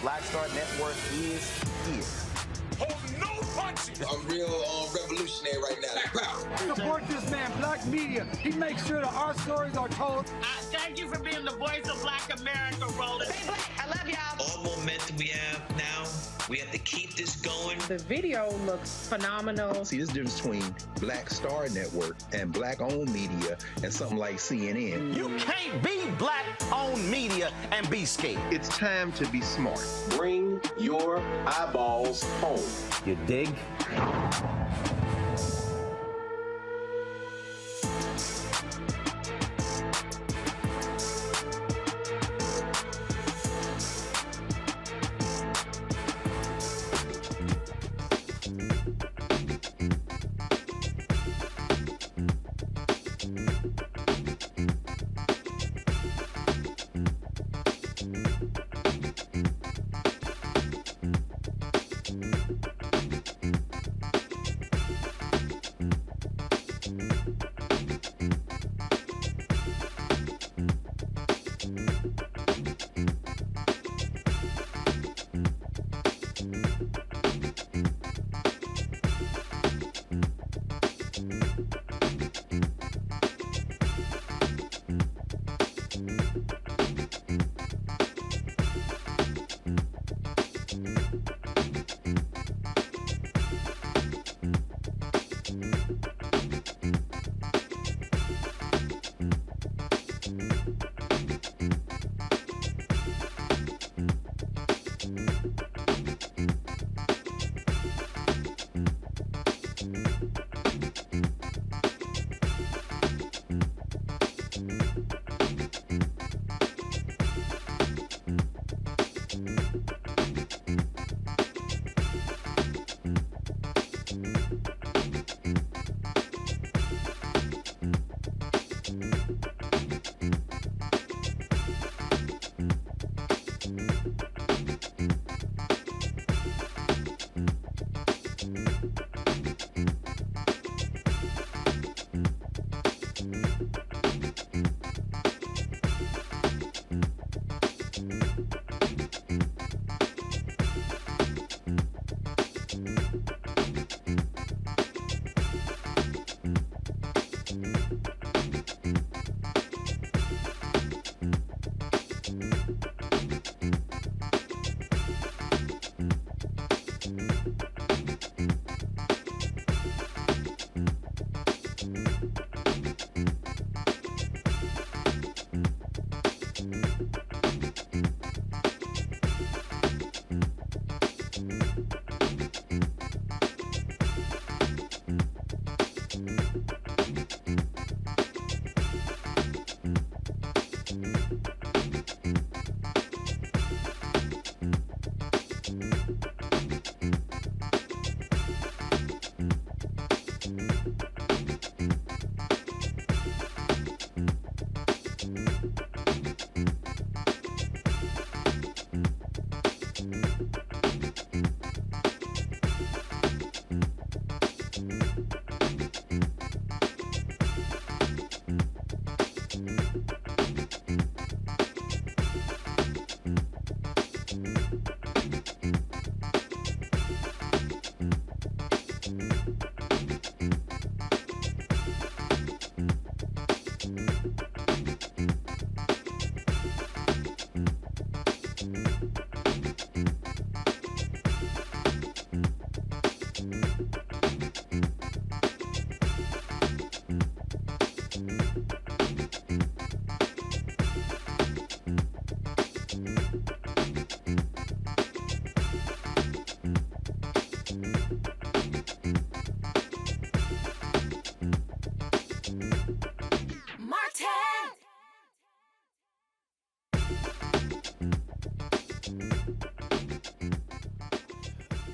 Blackstar Network is here. Hold no punches! I'm real revolutionary right now. Support this man, Black Media. He makes sure that our stories are told. Thank you for being the voice of Black America, Roland. Stay black. I love y'all. All momentum we have now, we have to keep this going. The video looks phenomenal. See, this difference between Black Star Network and black-owned media and something like CNN. You can't be black-owned media and be scared. It's time to be smart. Bring your eyeballs home. You dig? Mm-hmm.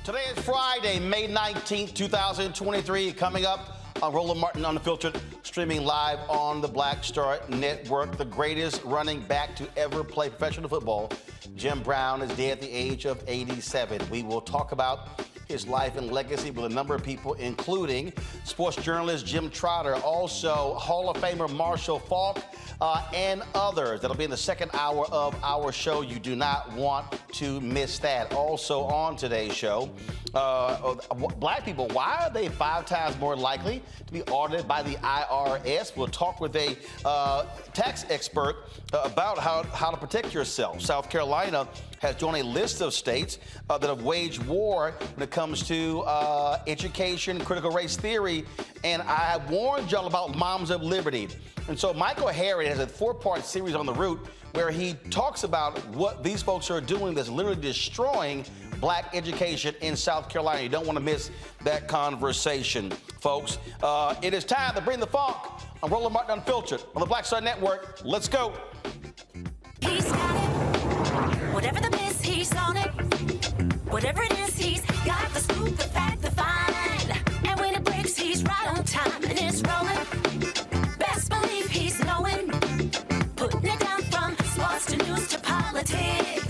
Today is Friday, May 19th, 2023. Coming up on Roland Martin Unfiltered, streaming live on the Black Star Network. The greatest running back to ever play professional football, Jim Brown, is dead at the age of 87. We will talk about his life and legacy with a number of people, including sports journalist Jim Trotter, also Hall of Famer Marshall Faulk, and others. That'll be in the second hour of our show. You do not want to miss that. Also on today's show, black people, why are they 5 times more likely to be audited by the IRS? We'll talk with a tax expert about how to protect yourself. South Carolina has joined a list of states that have waged war when it comes to education, critical race theory, and I warned y'all about Moms of Liberty. And so Michael Harriot has a 4-part series on the route where he talks about what these folks are doing that's literally destroying black education in South Carolina. You don't want to miss that conversation, folks. It is time to bring the funk on Roland Martin Unfiltered on the Black Star Network. Let's go. He's got it. Whatever the miss, he's on it. Whatever it is, he's got the scoop, the fact, the find. And when it breaks, he's right on time and it's rolling. Best believe he's knowing. Putting it down from sports to news to politics.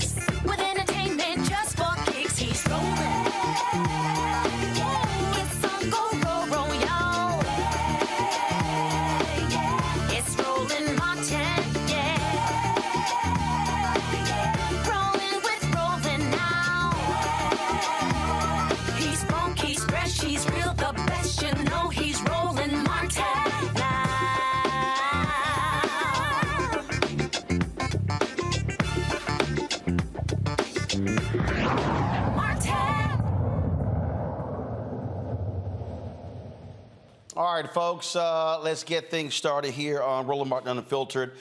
All right, folks, let's get things started here on Roland Martin Unfiltered.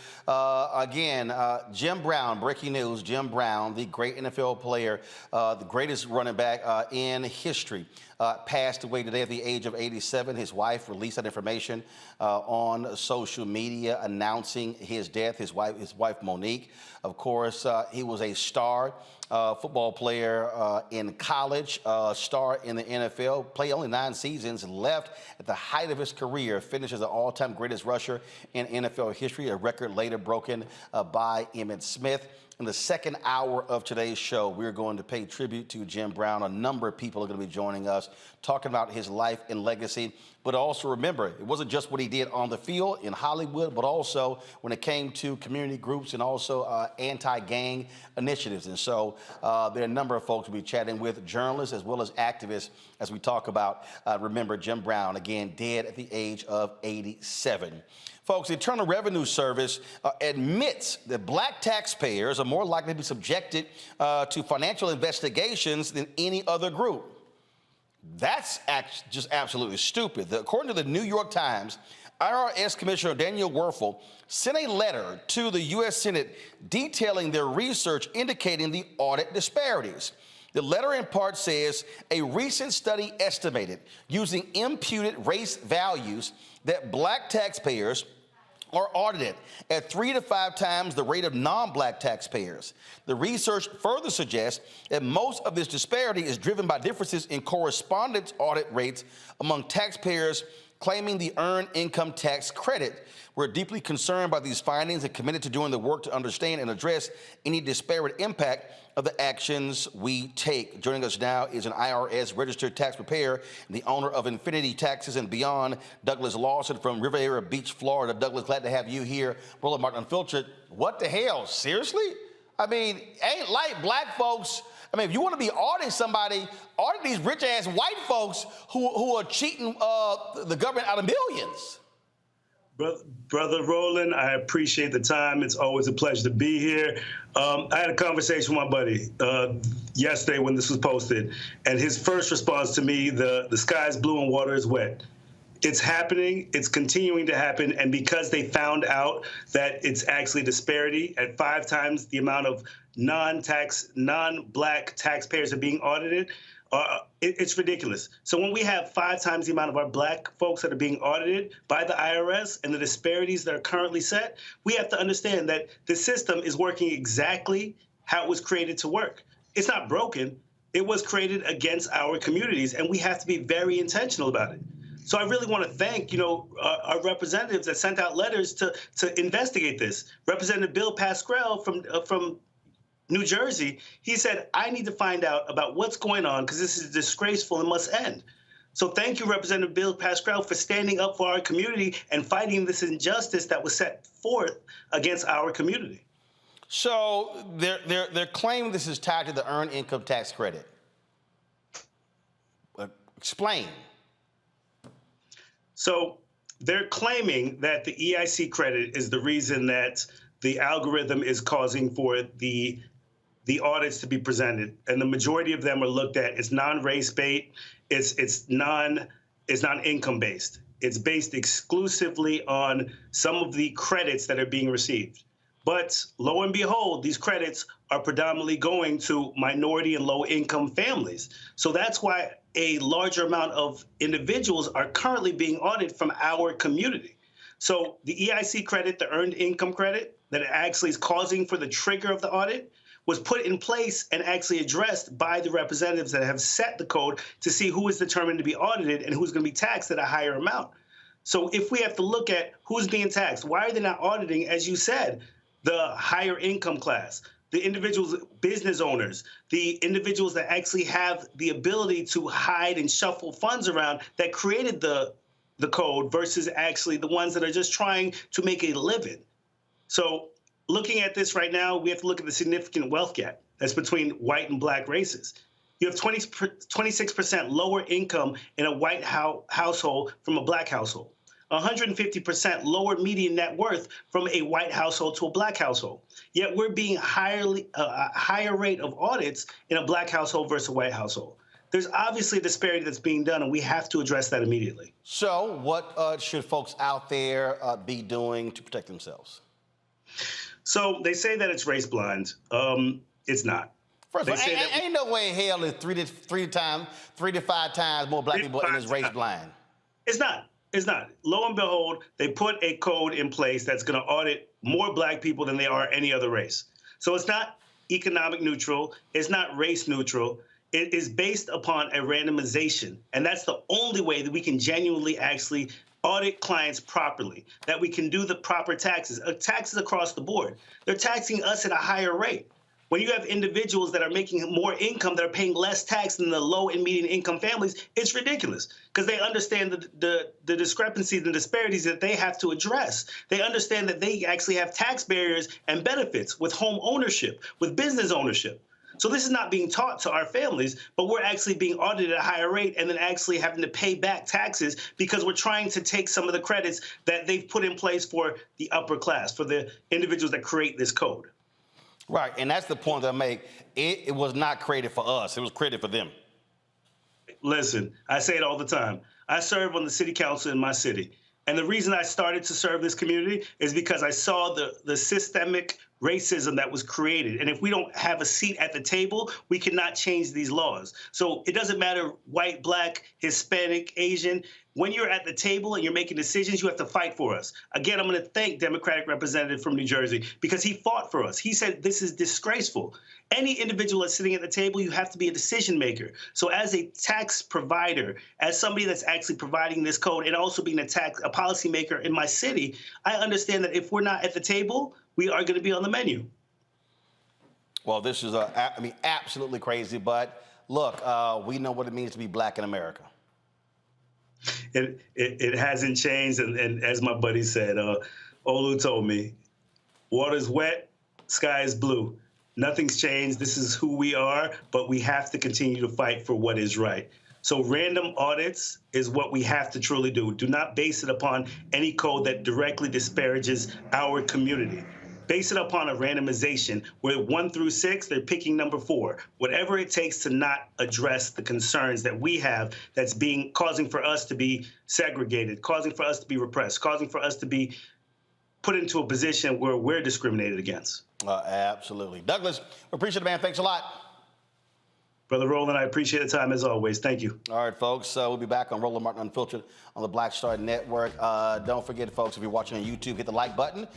Jim Brown, breaking news, Jim Brown, the great NFL player, the greatest running back in history, passed away today at the age of 87. His wife released that information on social media announcing his death. His wife Monique. Of course, he was a star football player in college, star in the NFL, played only 9 seasons, left at the height of his career, finished as the all-time greatest rusher in NFL history, a record later broken by Emmitt Smith. In the second hour of today's show, we're going to pay tribute to Jim Brown. A number of people are going to be joining us, talking about his life and legacy. But also remember, it wasn't just what he did on the field in Hollywood, but also when it came to community groups and also anti-gang initiatives. And so there are a number of folks we'll be chatting with, journalists as well as activists, as we talk about, remember, Jim Brown, again, dead at the age of 87. Folks, the Internal Revenue Service admits that black taxpayers are more likely to be subjected to financial investigations than any other group. That's just absolutely stupid. According to the New York Times, IRS Commissioner Daniel Werfel sent a letter to the U.S. Senate detailing their research indicating the audit disparities. The letter in part says a recent study estimated using imputed race values that black taxpayers are audited at 3 to 5 times the rate of non-black taxpayers. The research further suggests that most of this disparity is driven by differences in correspondence audit rates among taxpayers claiming the Earned Income Tax Credit. We're deeply concerned by these findings and committed to doing the work to understand and address any disparate impact of the actions we take. Joining us now is an IRS-registered tax preparer and the owner of Infinity Taxes and Beyond, Douglas Lawson from Riviera Beach, Florida. Douglas, glad to have you here. Roland Martin Unfiltered. What the hell? Seriously? I mean, ain't like black folks. I mean, if you want to be auditing somebody, audit these rich-ass white folks who are cheating the government out of millions. Brother Roland, I appreciate the time. It's always a pleasure to be here. I had a conversation with my buddy yesterday when this was posted, and his first response to me, the sky is blue and water is wet. It's happening. It's continuing to happen. And because they found out that it's actually disparity at 5 times the amount of non-black taxpayers are being audited, it's ridiculous. So when we have 5 times the amount of our black folks that are being audited by the IRS and the disparities that are currently set, we have to understand that the system is working exactly how it was created to work. It's not broken. It was created against our communities, and we have to be very intentional about it. So I really want to thank, our representatives that sent out letters to investigate this. Representative Bill Pascrell from New Jersey, he said, I need to find out about what's going on because this is disgraceful and must end. So thank you, Representative Bill Pascrell, for standing up for our community and fighting this injustice that was set forth against our community. So they're claiming this is tied to the Earned Income Tax Credit. Explain. So they're claiming that the EIC credit is the reason that the algorithm is causing for the audits to be presented, and the majority of them are looked at as non-race based. It's non-income based. It's based exclusively on some of the credits that are being received. But lo and behold, these credits are predominantly going to minority and low-income families. So that's why a larger amount of individuals are currently being audited from our community. So the EIC credit, the Earned Income Credit, that actually is causing for the trigger of the audit, was put in place and actually addressed by the representatives that have set the code to see who is determined to be audited and who's going to be taxed at a higher amount. So if we have to look at who's being taxed, why are they not auditing, as you said, the higher income class, the individuals, business owners, the individuals that actually have the ability to hide and shuffle funds around that created the code versus actually the ones that are just trying to make a living? So looking at this right now, we have to look at the significant wealth gap that's between white and black races. You have 26% lower income in a white household from a black household, 150% lower median net worth from a white household to a black household. Yet we're being a higher rate of audits in a black household versus a white household. there's obviously a disparity that's being done, and we have to address that immediately. So what should folks out there be doing to protect themselves? So they say that it's race blind. It's not. First of all, ain't no way in hell is 3 to 5 times more black people in this race blind. It's not. It's not. Lo and behold, they put a code in place that's going to audit more black people than they are any other race. So it's not economic neutral. It's not race neutral. It is based upon a randomization. And that's the only way that we can genuinely actually audit clients properly, that we can do the proper taxes across the board. They're taxing us at a higher rate. When you have individuals that are making more income that are paying less tax than the low and median income families, it's ridiculous because they understand the discrepancies and disparities that they have to address. They understand that they actually have tax barriers and benefits with home ownership, with business ownership. So this is not being taught to our families, but we're actually being audited at a higher rate and then actually having to pay back taxes because we're trying to take some of the credits that they've put in place for the upper class, for the individuals that create this code. Right, and that's the point that I make. It was not created for us. It was created for them. Listen, I say it all the time. I serve on the city council in my city. And the reason I started to serve this community is because I saw the systemic racism that was created. And if we don't have a seat at the table, we cannot change these laws. So it doesn't matter white, black, Hispanic, Asian. When you're at the table and you're making decisions, you have to fight for us. Again, I'm going to thank Democratic representative from New Jersey because he fought for us. He said this is disgraceful. Any individual that's sitting at the table, you have to be a decision maker. So as a tax provider, as somebody that's actually providing this code and also being a policymaker in my city, I understand that if we're not at the table, we are going to be on the menu. Well, this is, absolutely crazy. But look, we know what it means to be black in America. It hasn't changed. And as my buddy said, Olu told me, water's wet, sky is blue. Nothing's changed. This is who we are, but we have to continue to fight for what is right. So random audits is what we have to truly do. Do not base it upon any code that directly disparages our community. Base it upon a randomization where 1 through 6, they're picking number 4. Whatever it takes to not address the concerns that we have that's causing for us to be segregated, causing for us to be repressed, causing for us to be put into a position where we're discriminated against. Absolutely. Douglas, we appreciate it, man. Thanks a lot. Brother Roland, I appreciate the time as always. Thank you. All right, folks. We'll be back on Roland Martin Unfiltered on the Black Star Network. Don't forget, folks, if you're watching on YouTube, hit the like button.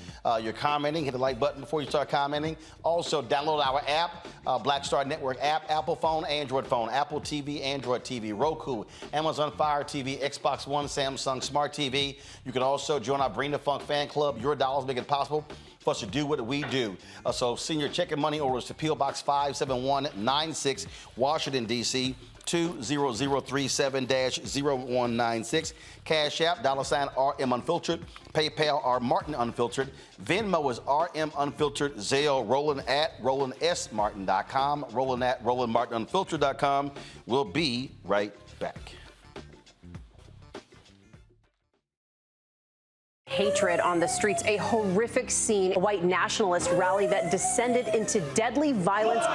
You're commenting, hit the like button before you start commenting. Also, download our app, Black Star Network app, Apple phone, Android phone, Apple TV, Android TV, Roku, Amazon Fire TV, Xbox One, Samsung Smart TV. You can also join our Bring the Funk fan club. Your dollars make it possible for us to do what we do. So send your check and money orders to P.O. Box 57196, Washington, D.C., 20037-0196. Cash App, $RM Unfiltered. PayPal, R Martin Unfiltered. Venmo is RM Unfiltered. Zelle, Roland at RolandSMartin.com. Roland at RolandMartinUnfiltered.com. We'll be right back. Hatred on the streets, a horrific scene, a white nationalist rally that descended into deadly violence.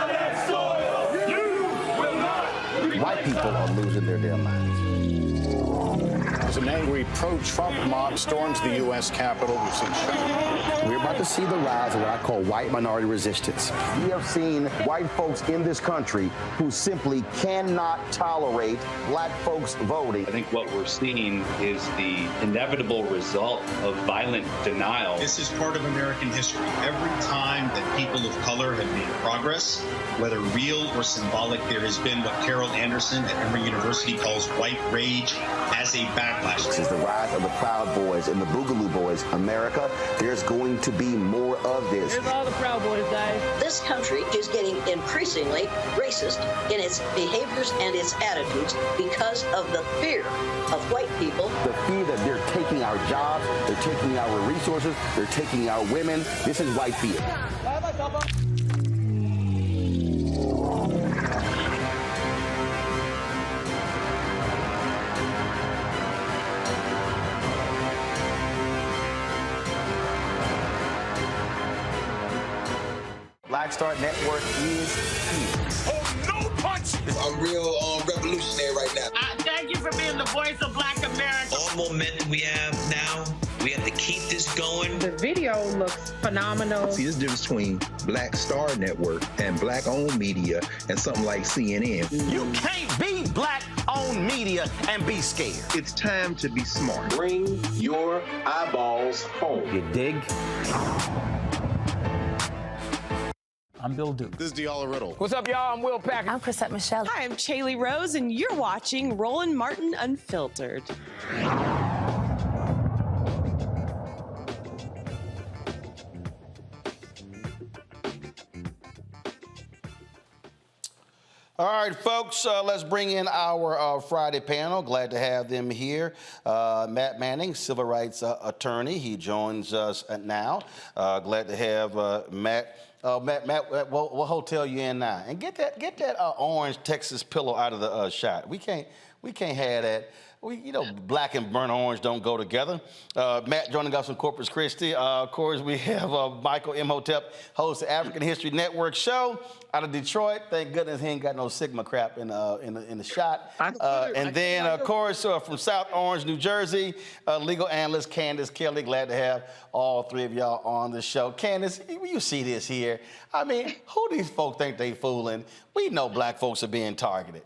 White people are losing their damn minds. As an angry pro-Trump mob storms the U.S. Capitol, we've seen We're about to see the rise of what I call white minority resistance. We have seen white folks in this country who simply cannot tolerate black folks voting. I think what we're seeing is the inevitable result of violent denial. This is part of American history. Every time that people of color have made progress, whether real or symbolic, there has been what Carol Anderson at Emory University calls white rage as a backlash. This is the rise of the Proud Boys and the Boogaloo Boys. America, there's going to be more of this. Here's all the Proud Boys, guys. This country is getting increasingly racist in its behaviors and its attitudes because of the fear of white people. The fear that they're taking our jobs, they're taking our resources, they're taking our women. This is white fear. Black Star Network is here. Oh, no punch! A real revolution. right now. Thank you for being the voice of Black America. All momentum we have now, we have to keep this going. The video looks phenomenal. See, this difference between Black Star Network and Black-owned media and something like CNN. You can't be Black-owned media and be scared. It's time to be smart. Bring your eyeballs home. You dig? I'm Bill Duke. This is Diala Riddle. What's up, y'all? I'm Will Packer. I'm Chrisette Michelle. Hi, I'm Chaley Rose, and you're watching Roland Martin Unfiltered. All right, folks, let's bring in our Friday panel. Glad to have them here. Matt Manning, civil rights attorney. He joins us now. Glad to have Matt. Matt, what hotel you in now? And get that orange Texas pillow out of the shot. We can't have that. Black and burnt orange don't go together. Matt joining us from Corpus Christi. Of course, we have Michael Imhotep, host of African History Network show out of Detroit. Thank goodness he ain't got no Sigma crap in the shot. And then, of course, from South Orange, New Jersey, legal analyst Candace Kelly. Glad to have all three of y'all on the show. Candace, you see this here. I mean, who these folks think they fooling? We know black folks are being targeted.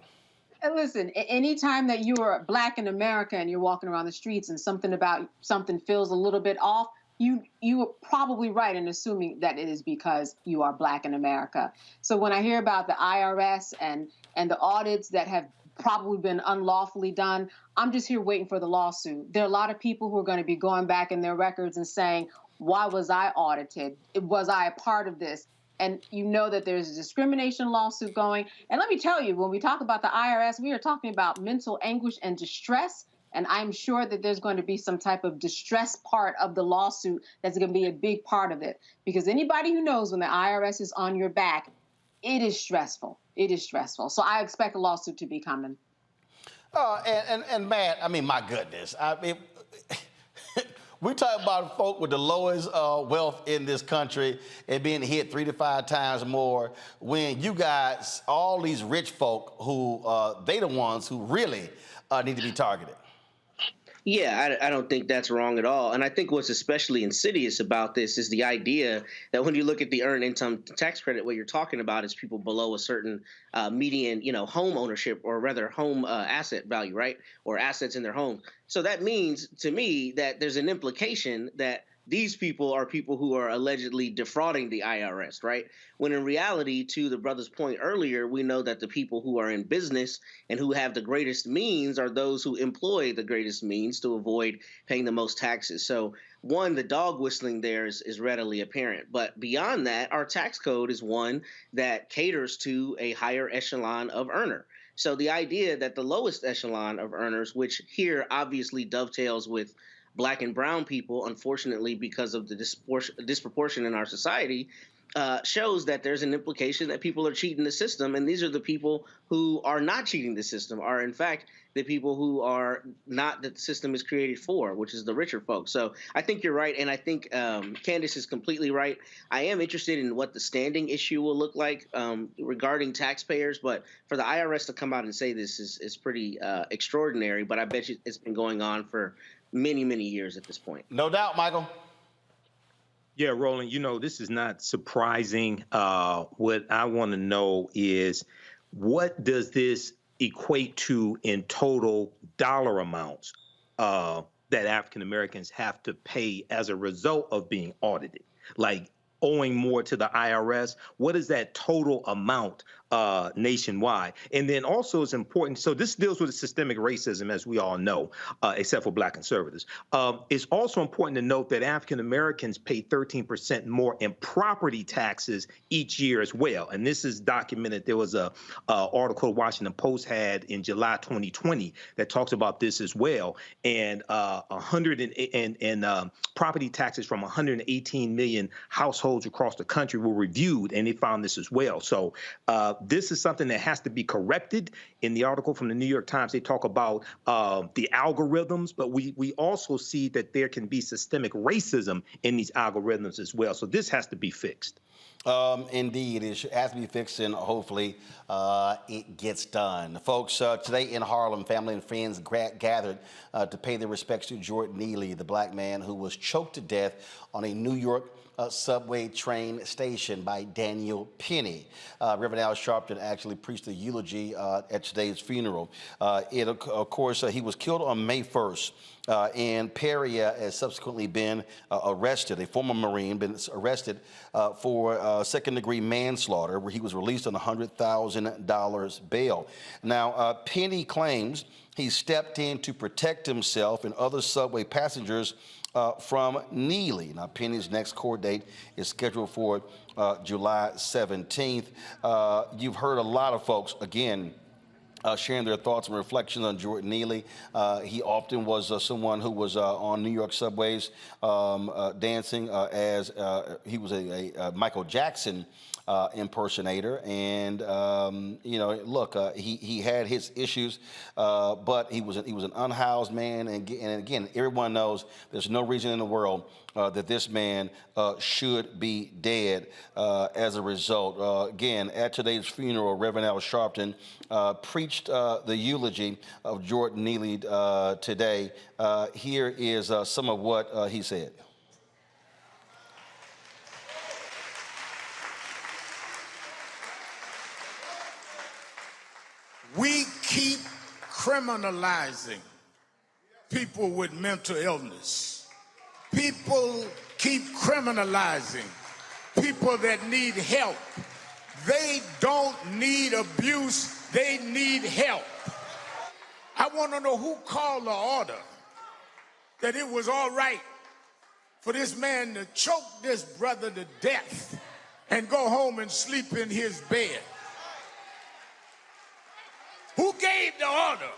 Listen, anytime that you are Black in America and you're walking around the streets and something feels a little bit off, you are probably right in assuming that it is because you are Black in America. So when I hear about the IRS and the audits that have probably been unlawfully done, I'm just here waiting for the lawsuit. There are a lot of people who are going to be going back in their records and saying, why was I audited? Was I a part of this? And you know that there's a discrimination lawsuit going. And let me tell you, when we talk about the IRS, we are talking about mental anguish and distress. And I'm sure that there's going to be some type of distress part of the lawsuit that's going to be a big part of it. Because anybody who knows when the IRS is on your back, it is stressful. It is stressful. So I expect a lawsuit to be coming. And Matt, I mean, my goodness. I mean, we talk about folk with the lowest wealth in this country and being hit 3 to 5 times more when you got all these rich folk who they the ones who really need to be targeted. Yeah, I don't think that's wrong at all. And I think what's especially insidious about this is the idea that when you look at the earned income tax credit, what you're talking about is people below a certain median, home ownership, or rather home asset value, right? Or assets in their home. So that means to me that there's an implication that these people are people who are allegedly defrauding the IRS, right? When in reality, to the brother's point earlier, we know that the people who are in business and who have the greatest means are those who employ the greatest means to avoid paying the most taxes. So one, the dog whistling there is readily apparent. But beyond that, our tax code is one that caters to a higher echelon of earner. So the idea that the lowest echelon of earners, which here obviously dovetails with Black and brown people, unfortunately, because of the disproportion in our society, shows that there's an implication that people are cheating the system. And these are the people who are not cheating the system, are in fact the people who are not that the system is created for, which is the richer folks. So I think you're right. And I think Candace is completely right. I am interested in what the standing issue will look like regarding taxpayers. But for the IRS to come out and say this is pretty extraordinary. But I bet you it's been going on for many, many years at this point. No doubt, Michael. Yeah, Roland, this is not surprising. What I want to know is, what does this equate to in total dollar amounts that African Americans have to pay as a result of being audited? Like owing more to the IRS, what is that total amount nationwide? And then also it's important, so this deals with systemic racism, as we all know, except for Black conservatives. It's also important to note that African Americans pay 13% more in property taxes each year as well. And this is documented. There was a article Washington Post had in July 2020 that talks about this as well. And property taxes from 118 million households across the country were reviewed, and they found this as well. So This is something that has to be corrected. In the article from the New York Times, they talk about the algorithms, but we also see that there can be systemic racism in these algorithms as well. So this has to be fixed. Indeed, it has to be fixed, and hopefully it gets done. Folks, today in Harlem, family and friends gathered to pay their respects to Jordan Neely, the black man who was choked to death on a New York subway train station by Daniel Penny. Reverend Al Sharpton actually preached a eulogy at today's funeral. Of course, he was killed on May 1st. And Peria has subsequently been arrested, a former Marine, been arrested for second-degree manslaughter, where he was released on a $100,000 bail. Now, Penny claims he stepped in to protect himself and other subway passengers from Neely. Now, Penny's next court date is scheduled for July 17th. You've heard a lot of folks, again, sharing their thoughts and reflections on Jordan Neely. He often was someone who was on New York subways dancing as he was a Michael Jackson impersonator. And, you know, look, he had his issues, but he was an unhoused man. And again, everyone knows there's no reason in the world that this man should be dead as a result. Again, at today's funeral, Reverend Al Sharpton preached the eulogy of Jordan Neely today. Here is some of what he said. We keep criminalizing people with mental illness. People keep criminalizing people that need help. They don't need abuse, they need help. I want to know who called the order that it was all right for this man to choke this brother to death and go home and sleep in his bed. Who gave the order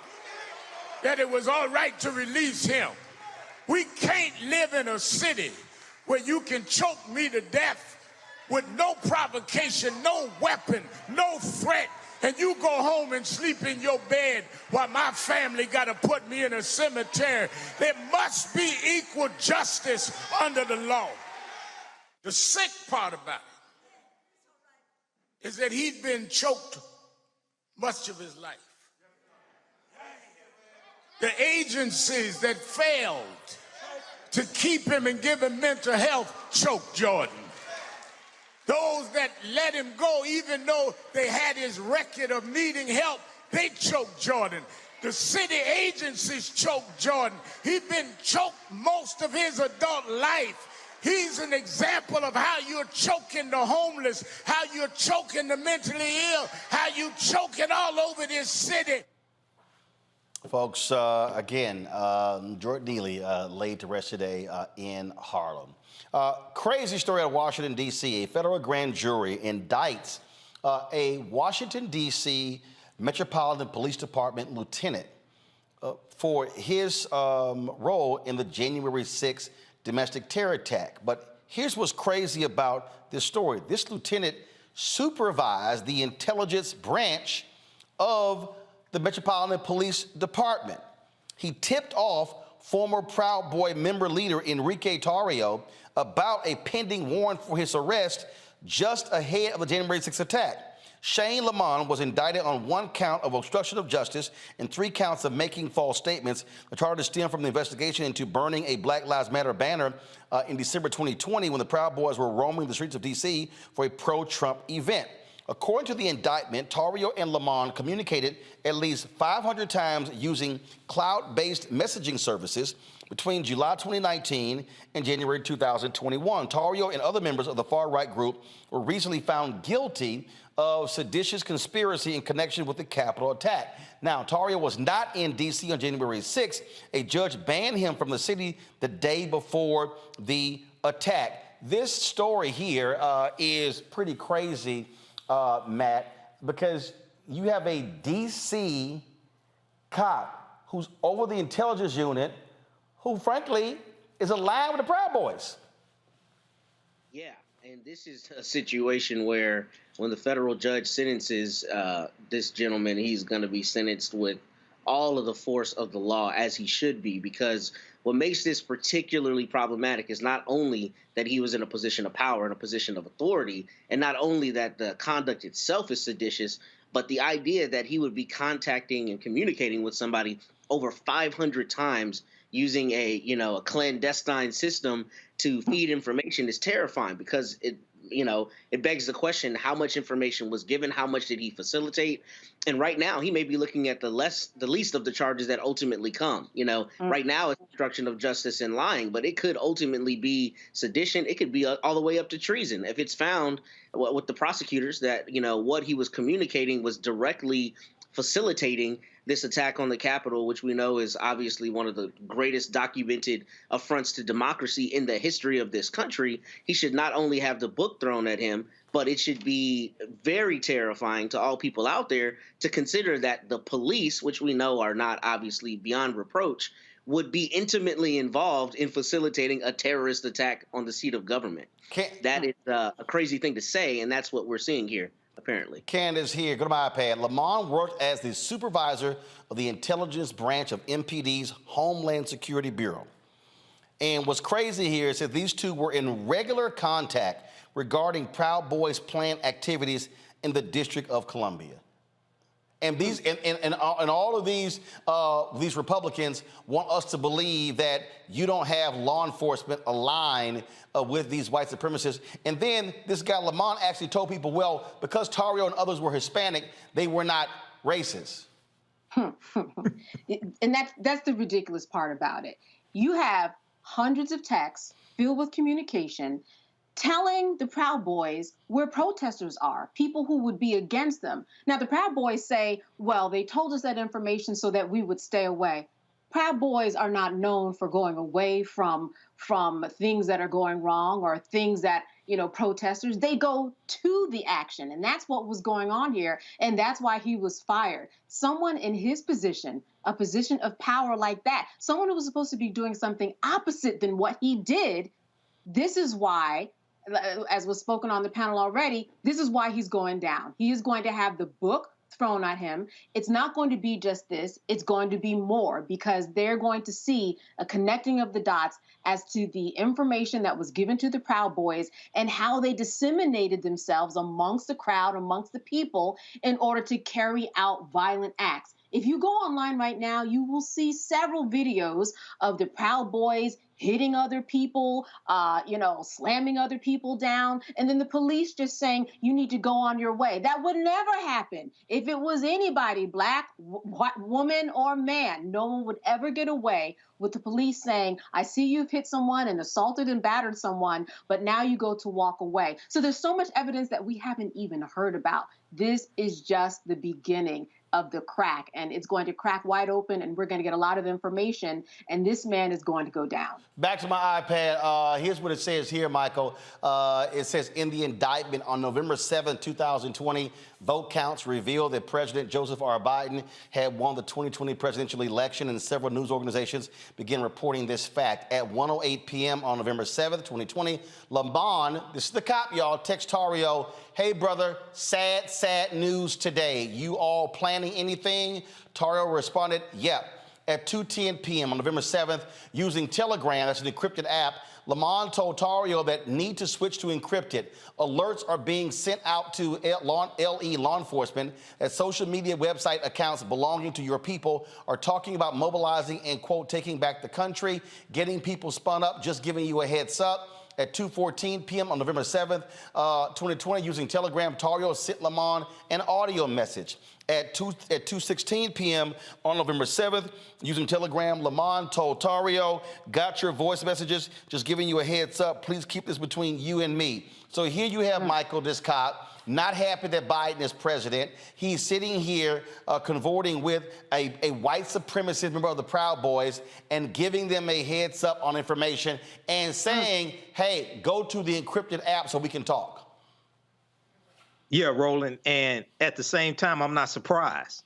that it was all right to release him? We can't live in a city where you can choke me to death with no provocation, no weapon, no threat, and you go home and sleep in your bed while my family got to put me in a cemetery. There must be equal justice under the law. The sick part about it is that he'd been choked much of his life. The agencies that failed to keep him and give him mental health choked Jordan. Those that let him go, even though they had his record of needing help, they choked Jordan. The city agencies choked Jordan. He'd been choked most of his adult life. He's an example of how you're choking the homeless, how you're choking the mentally ill, how you're choking all over this city. Folks, again, Jordan Neely laid to rest today in Harlem. Crazy story out of Washington, D.C. A federal grand jury indicts a Washington, D.C. Metropolitan Police Department lieutenant for his role in the January 6th domestic terror attack. But here's what's crazy about this story. This lieutenant supervised the intelligence branch of the Metropolitan Police Department. He tipped off former Proud Boy member leader Enrique Tarrio about a pending warrant for his arrest just ahead of the January 6th attack. Shane Lamont was indicted on 1 count of obstruction of justice and 3 counts of making false statements. The charges stem from the investigation into burning a Black Lives Matter banner in December 2020 when the Proud Boys were roaming the streets of D.C. for a pro-Trump event. According to the indictment, Tarrio and Lamont communicated at least 500 times using cloud-based messaging services between July 2019 and January 2021. Tarrio and other members of the far-right group were recently found guilty of seditious conspiracy in connection with the Capitol attack. Now, Tarrio was not in D.C. on January 6th. A judge banned him from the city the day before the attack. This story here is pretty crazy, Matt, because you have a D.C. cop who's over the intelligence unit who, frankly, is aligned with the Proud Boys. Yeah, And this is a situation where when the federal judge sentences this gentleman, he's going to be sentenced with all of the force of the law, as he should be, because what makes this particularly problematic is not only that he was in a position of power, in a position of authority, and not only that the conduct itself is seditious, but the idea that he would be contacting and communicating with somebody over 500 times using a clandestine system to feed information is terrifying, because it begs the question, how much information was given? How much did he facilitate? And right now he may be looking at the least of the charges that ultimately come. Right now it's obstruction of justice and lying, but it could ultimately be sedition. It could be all the way up to treason. If it's found with the prosecutors that, what he was communicating was directly facilitating this attack on the Capitol, which we know is obviously one of the greatest documented affronts to democracy in the history of this country, he should not only have the book thrown at him, but it should be very terrifying to all people out there to consider that the police, which we know are not obviously beyond reproach, would be intimately involved in facilitating a terrorist attack on the seat of government. That is a crazy thing to say, and that's what we're seeing here. Apparently. Candace here, go to my iPad. Lamont worked as the supervisor of the intelligence branch of MPD's Homeland Security Bureau. And what's crazy here is that these two were in regular contact regarding Proud Boys' planned activities in the District of Columbia. And these and all of these Republicans want us to believe that you don't have law enforcement aligned with these white supremacists. And then this guy Lamont actually told people, well, because Tario and others were Hispanic, they were not racist. And that's the ridiculous part about it. You have hundreds of texts filled with communication telling the Proud Boys where protesters are, people who would be against them. Now, the Proud Boys say, well, they told us that information so that we would stay away. Proud Boys are not known for going away from things that are going wrong or things that, protesters. They go to the action, and that's what was going on here, and that's why he was fired. Someone in his position, a position of power like that, someone who was supposed to be doing something opposite than what he did, this is why, as was spoken on the panel already, this is why he's going down. He is going to have the book thrown at him. It's not going to be just this. It's going to be more, because they're going to see a connecting of the dots as to the information that was given to the Proud Boys and how they disseminated themselves amongst the crowd, amongst the people, in order to carry out violent acts. If you go online right now, you will see several videos of the Proud Boys hitting other people, slamming other people down, and then the police just saying, you need to go on your way. That would never happen. If it was anybody, black, woman, or man, no one would ever get away with the police saying, I see you've hit someone and assaulted and battered someone, but now you go to walk away. So there's so much evidence that we haven't even heard about. This is just the beginning of the crack, and it's going to crack wide open, and we're going to get a lot of information, and this man is going to go down. Back to my iPad. Here's what it says here, Michael. It says, in the indictment on November 7, 2020, vote counts revealed that President Joseph R. Biden had won the 2020 presidential election, and several news organizations began reporting this fact. At 1:08 p.m. on November 7, 2020, Lamont, this is the cop, y'all, text Tario, hey, brother, sad, sad news today. You all planning anything? Tario responded, yep. At 2:10 p.m. on November 7th, using Telegram, that's an encrypted app, Lamont told Tario that need to switch to encrypted. Alerts are being sent out to LE law enforcement that social media website accounts belonging to your people are talking about mobilizing and, quote, taking back the country, getting people spun up, just giving you a heads up. At 2:14 p.m. on November 7th, 2020, using Telegram, Tario sent Lamont an audio message. At 2:16 p.m. on November 7th, using Telegram, Lamont told Tario, got your voice messages, just giving you a heads up. Please keep this between you and me. So here you have Michael, this cop, not happy that Biden is president. He's sitting here convorting with a white supremacist member of the Proud Boys and giving them a heads up on information and saying, hey, go to the encrypted app so we can talk. Yeah, Roland. And at the same time, I'm not surprised,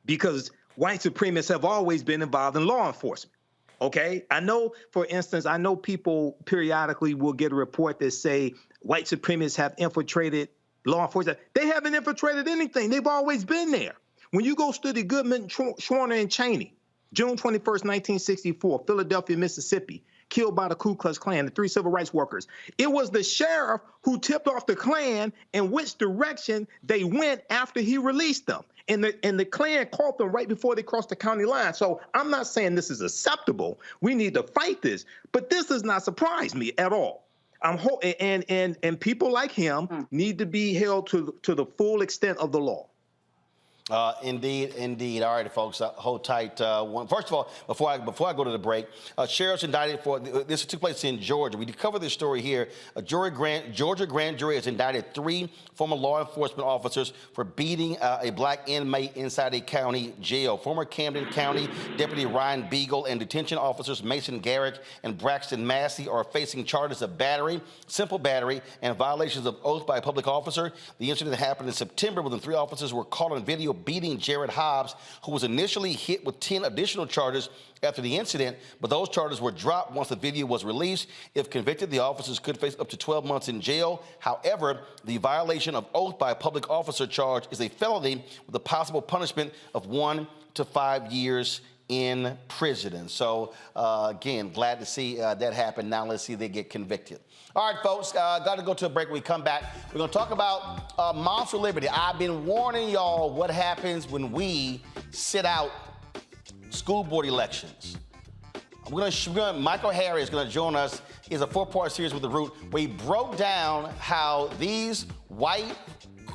because white supremacists have always been involved in law enforcement. OK, I know, for instance, I know people periodically will get a report that say white supremacists have infiltrated law enforcement. They haven't infiltrated anything. They've always been there. When you go study Goodman, Schwerner, and Cheney, June 21st, 1964, Philadelphia, Mississippi, killed by the Ku Klux Klan, the 3 civil rights workers. It was the sheriff who tipped off the Klan in which direction they went after he released them. And the Klan caught them right before they crossed the county line. So I'm not saying this is acceptable. We need to fight this. But this does not surprise me at all. And people like him need to be held to the full extent of the law. Indeed. All right, folks, hold tight. First of all, before I go to the break, sheriff's indicted for this took place in Georgia. We covered this story here. A Georgia grand jury has indicted 3 former law enforcement officers for beating a black inmate inside a county jail. Former Camden County Deputy Ryan Beagle and detention officers Mason Garrick and Braxton Massey are facing charges of battery, simple battery, and violations of oath by a public officer. The incident happened in September when the 3 officers were caught on video beating Jared Hobbs, who was initially hit with 10 additional charges after the incident, but those charges were dropped once the video was released. If convicted, the officers could face up to 12 months in jail. However, the violation of oath by a public officer charge is a felony with a possible punishment of 1 to 5 years in prison. So, again, glad to see that happen. Now let's see if they get convicted. All right, folks, got to go to a break. When we come back, we're going to talk about Monster Liberty. I've been warning y'all what happens when we sit out school board elections. Michael Harriot is going to join us. He has a 4-part series with The Root where he broke down how these white,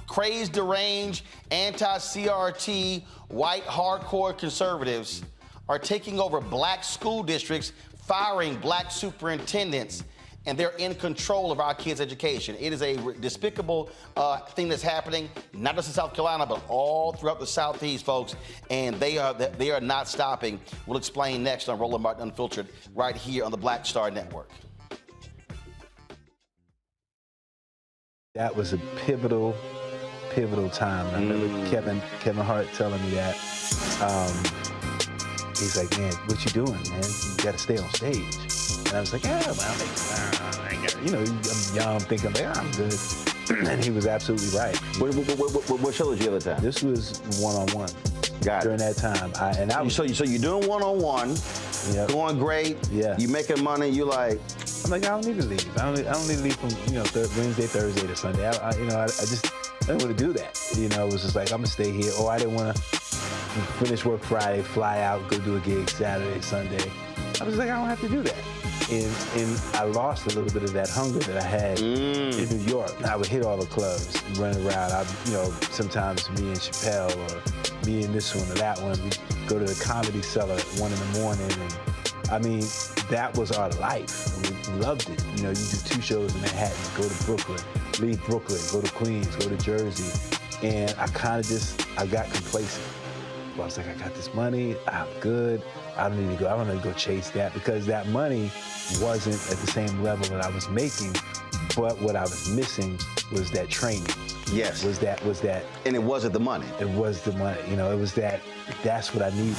crazed, deranged, anti-CRT, white, hardcore conservatives are taking over black school districts, firing black superintendents, and they're in control of our kids' education. It is a despicable thing that's happening, not just in South Carolina, but all throughout the Southeast, folks, and they are not stopping. We'll explain next on Roland Martin Unfiltered right here on the Black Star Network. That was a pivotal time. I remember Kevin Hart telling me that. He's like, man, what you doing, man? You got to stay on stage. And I was like, yeah, well, I'm young, thinking, I'm good. And he was absolutely right. What show did you have at the time? This was one-on-one. Got it. During that time. So you're doing one-on-one, going great, you making money, you like... I'm like, I don't need to leave. I don't need to leave from, Wednesday, Thursday to Sunday. I didn't want to do that. It was just like, I'm going to stay here. Or I didn't want to finish work Friday, fly out, go do a gig Saturday, Sunday. I was like, I don't have to do that. And I lost a little bit of that hunger that I had in New York. I would hit all the clubs, run around. Sometimes me and Chappelle or me and this one or that one, we'd go to the Comedy Cellar at 1 in the morning. And that was our life. We loved it. You do 2 shows in Manhattan, go to Brooklyn, leave Brooklyn, go to Queens, go to Jersey. And I got complacent. I was like, I got this money, I'm good. I don't need to go chase that, because that money wasn't at the same level that I was making, but what I was missing was that training. Yes. Was that. And it wasn't the money. It was the money. It was that's what I needed.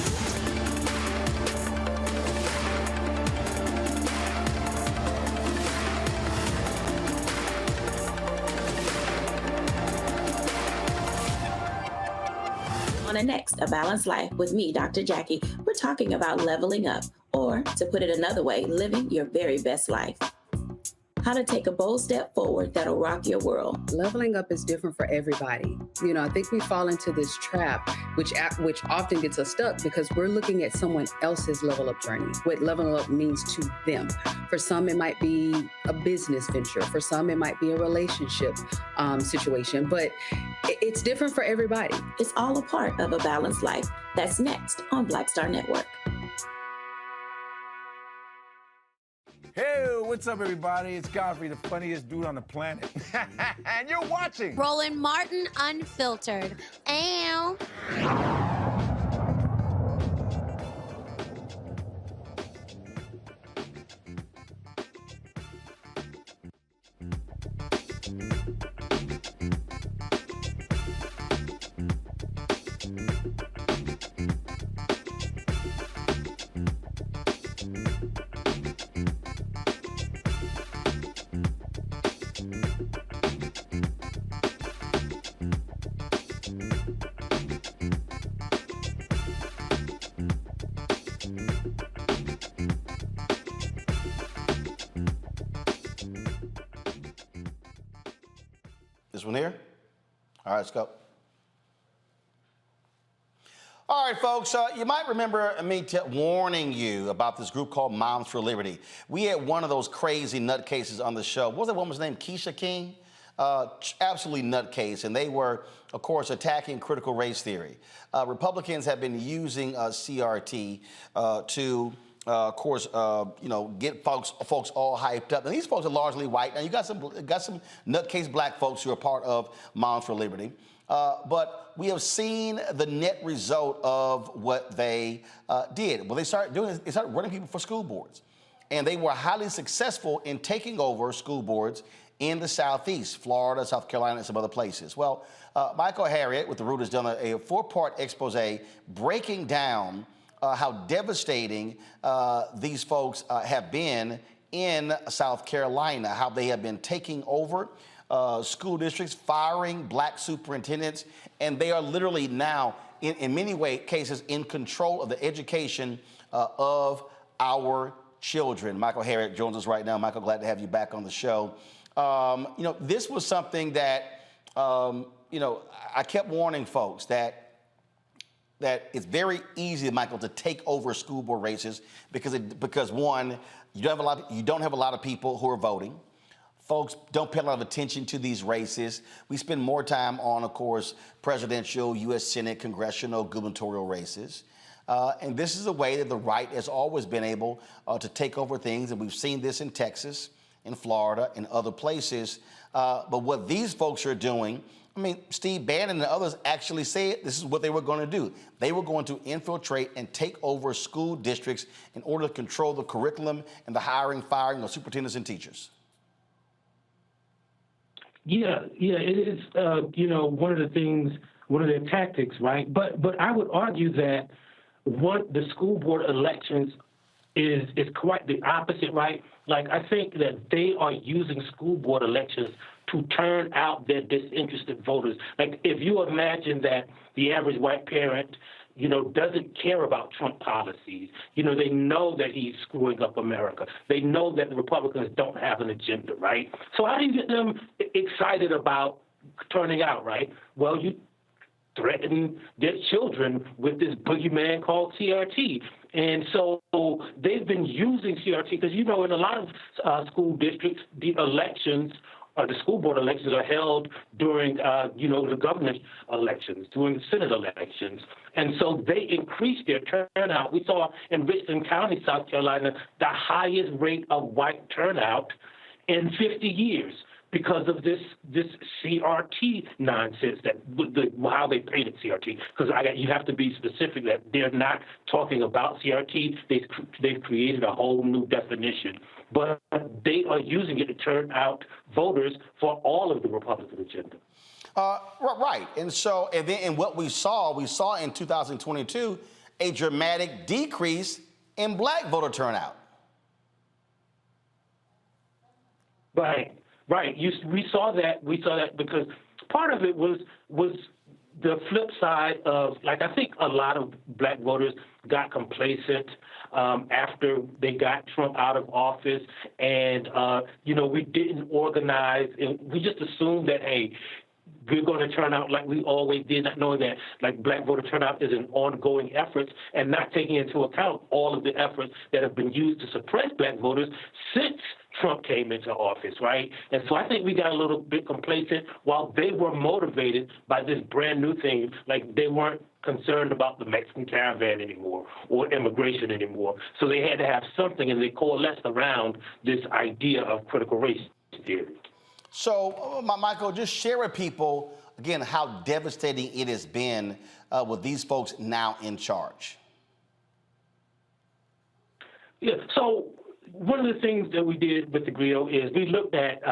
On the next A Balanced Life with me, Dr. Jackie, we're talking about leveling up, or to put it another way, living your very best life. How to take a bold step forward that'll rock your world. Leveling up is different for everybody. I think we fall into this trap, which often gets us stuck because we're looking at someone else's level up journey, what leveling up means to them. For some, it might be a business venture. For some, it might be a relationship situation, but it's different for everybody. It's all a part of A Balanced Life. That's next on Black Star Network. Hey, what's up, everybody? It's Godfrey, the funniest dude on the planet. And you're watching Roland Martin Unfiltered. Ow. This one here? All right, let's go. All right, folks, you might remember me warning you about this group called Moms for Liberty. We had one of those crazy nutcases on the show. What was that woman's name? Keisha King? Absolutely nutcase. And they were, of course, attacking critical race theory. Republicans have been using CRT to, of course, get folks all hyped up. And these folks are largely white. Now, you got some nutcase black folks who are part of Moms for Liberty. But we have seen the net result of what they did. What they started doing is they started running people for school boards. And they were highly successful in taking over school boards in the Southeast, Florida, South Carolina, and some other places. Well, Michael Harriot with the Root has done a four-part expose breaking down how devastating these folks have been in South Carolina, how they have been taking over school districts, firing black superintendents, and they are literally now, in many cases, in control of the education of our children. Michael Harriot joins us right now. Michael, glad to have you back on the show. This was something that, I kept warning folks that it's very easy, Michael, to take over school board races because one, you don't have a lot of people who are voting. Folks don't pay a lot of attention to these races. We spend more time on, of course, presidential, U.S. Senate, congressional, gubernatorial races. And this is a way that the right has always been able to take over things. And we've seen this in Texas, in Florida, and other places. But what these folks are doing, I mean, Steve Bannon and others actually said this is what they were going to do. They were going to infiltrate and take over school districts in order to control the curriculum and the hiring, firing of superintendents and teachers. Yeah, it is, one of the things, one of their tactics, right? But I would argue that the school board elections is quite the opposite, right? Like, I think that they are using school board elections to turn out their disinterested voters. Like, if you imagine that the average white parent, doesn't care about Trump policies. They know that he's screwing up America. They know that the Republicans don't have an agenda, right? So how do you get them excited about turning out, right? Well, you threaten their children with this boogeyman called CRT. And so they've been using CRT because, in a lot of school districts, the elections the school board elections are held during, the governor's elections, during the Senate elections. And so they increased their turnout. We saw in Richland County, South Carolina, the highest rate of white turnout in 50 years because of this CRT nonsense, how they painted CRT. Because you have to be specific that they're not talking about CRT. They've created a whole new definition. But they are using it to turn out voters for all of the Republican agenda. Right. And what we saw in 2022, a dramatic decrease in black voter turnout. Right. We saw that because part of it was the flip side of, I think a lot of black voters got complacent after they got Trump out of office. And, we didn't organize. And we just assumed that, hey, we're going to turn out like we always did, not knowing that black voter turnout is an ongoing effort and not taking into account all of the efforts that have been used to suppress black voters since Trump came into office, right? And so I think we got a little bit complacent while they were motivated by this brand new thing. They weren't concerned about the Mexican caravan anymore or immigration anymore. So they had to have something, and they coalesced around this idea of critical race theory. So, Michael, just share with people, again, how devastating it has been with these folks now in charge. Yeah, so one of the things that we did with the grill is we looked at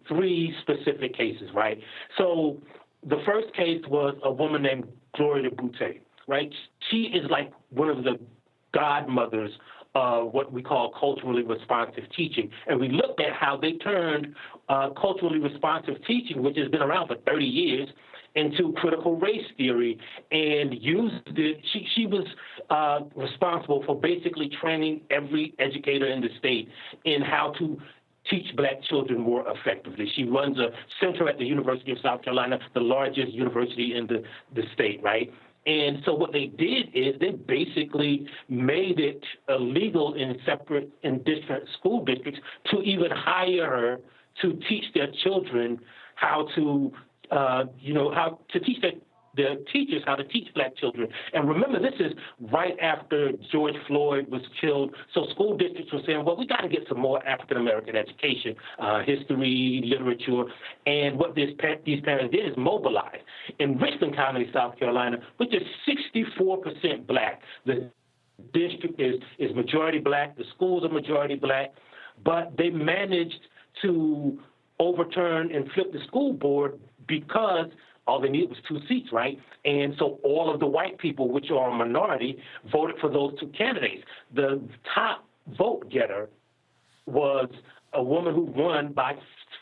3 specific cases, right? So the first case was a woman named Gloria Boutte, right? She is one of the godmothers of what we call culturally responsive teaching. And we looked at how they turned culturally responsive teaching, which has been around for 30 years, into critical race theory and used it. She was responsible for basically training every educator in the state in how to teach black children more effectively. She runs a center at the University of South Carolina, the largest university in the state, right? And so what they did is they basically made it illegal in different school districts to even hire her to teach their children how to, how to teach their teachers how to teach black children. And remember, this is right after George Floyd was killed. So school districts were saying, well, we got to get some more African-American education, history, literature. And what these parents did is mobilize. In Richland County, South Carolina, which is 64% black, the district is majority black, the schools are majority black, but they managed to overturn and flip the school board because all they needed was 2 seats, right? And so all of the white people, which are a minority, voted for those 2 candidates. The top vote getter was a woman who won by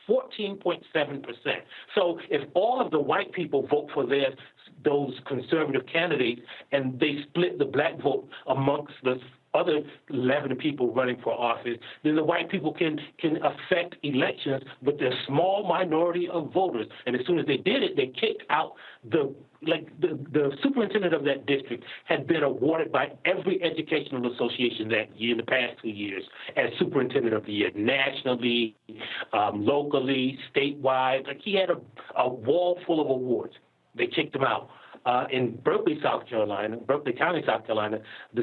14.7%. So if all of the white people vote for those conservative candidates and they split the black vote amongst the other 11 people running for office, then the white people can affect elections with their small minority of voters. And as soon as they did it, they kicked out the superintendent of that district had been awarded by every educational association that year, in the past 2 years, as superintendent of the year, nationally, locally, statewide. Like, he had a wall full of awards. They kicked him out. In Berkeley, South Carolina, Berkeley County, South Carolina, the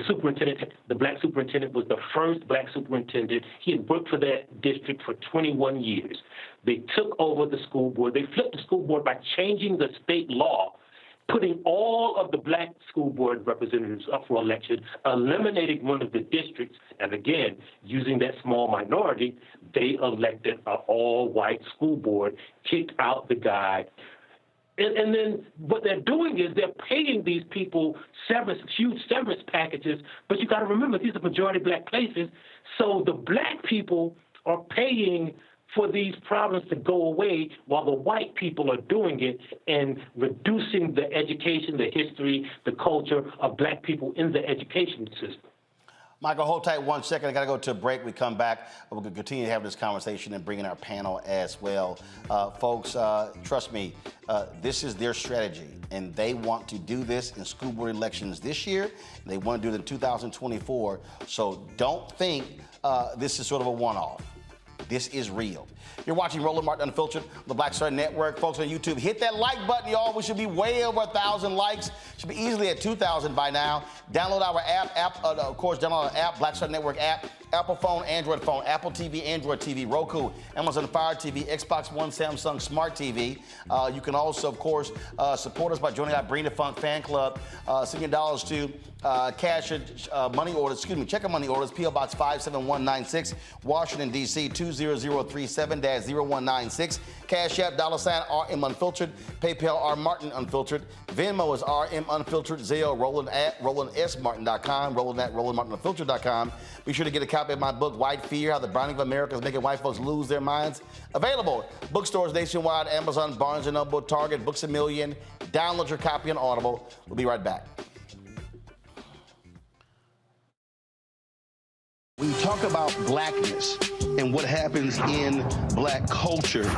black superintendent was the first black superintendent. He had worked for that district for 21 years. They took over the school board. They flipped the school board by changing the state law, putting all of the black school board representatives up for election, eliminating one of the districts, and again, using that small minority, they elected an all-white school board, kicked out the guy. And then what they're doing is they're paying these people huge severance packages, but you got to remember, these are majority black places, so the black people are paying for these problems to go away while the white people are doing it and reducing the education, the history, the culture of black people in the education system. Michael, hold tight 1 second. I got to go to a break. We come back. We're going to continue to have this conversation and bring in our panel as well. Folks, trust me, this is their strategy, and they want to do this in school board elections this year. They want to do it in 2024. So don't think this is sort of a one-off. This is real. You're watching Roland Martin Unfiltered on the Black Star Network. Folks on YouTube, hit that like button, y'all. We should be way over 1,000 likes. Should be easily at 2,000 by now. Download our app, of course, download our app, Black Star Network app. Apple phone, Android phone, Apple TV, Android TV, Roku, Amazon Fire TV, Xbox One, Samsung Smart TV. You can also, of course, support us by joining our Bring the Funk fan club. Send your dollars to money orders, check money orders, P.O. Box 57196, Washington, D.C. 20037-0196. Cash App, $RM Unfiltered. PayPal, R Martin Unfiltered. Venmo is RM Unfiltered. Zelle, Roland at RolandSMartin.com. Roland at RolandMartinUnfiltered.com. Be sure to get a copy of my book, White Fear, How the Browning of America is Making White Folks Lose Their Minds. Available bookstores nationwide, Amazon, Barnes & Noble, Target, Books A Million. Download your copy on Audible. We'll be right back. When you talk about blackness and what happens in black culture,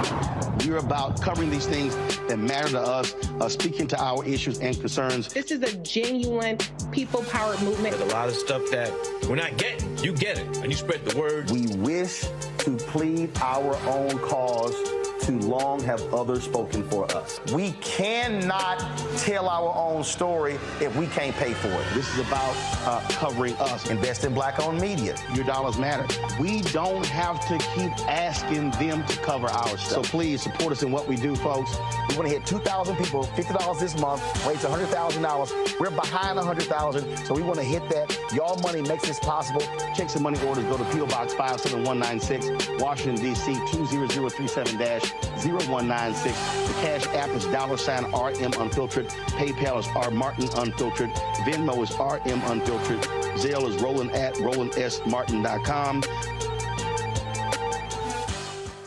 we're about covering these things that matter to us, speaking to our issues and concerns. This is a genuine people-powered movement. There's a lot of stuff that we're not getting. You get it, and you spread the word. We wish to plead our own cause. Too long have others spoken for us. We cannot tell our own story if we can't pay for it. This is about covering us. Invest in black-owned media. Your dollars matter. We don't have to keep asking them to cover our stuff. So please support us in what we do, folks. We want to hit 2,000 people, $50 this month, raise $100,000. We're behind 100,000, so we want to hit that. Y'all money makes this possible. Check some money orders. Go to P.O. Box 57196, Washington, D.C. 20037-0196. The Cash App is $RM Unfiltered. PayPal is R Martin Unfiltered. Venmo is RM Unfiltered. Zelle is Roland at RolandSMartin.com.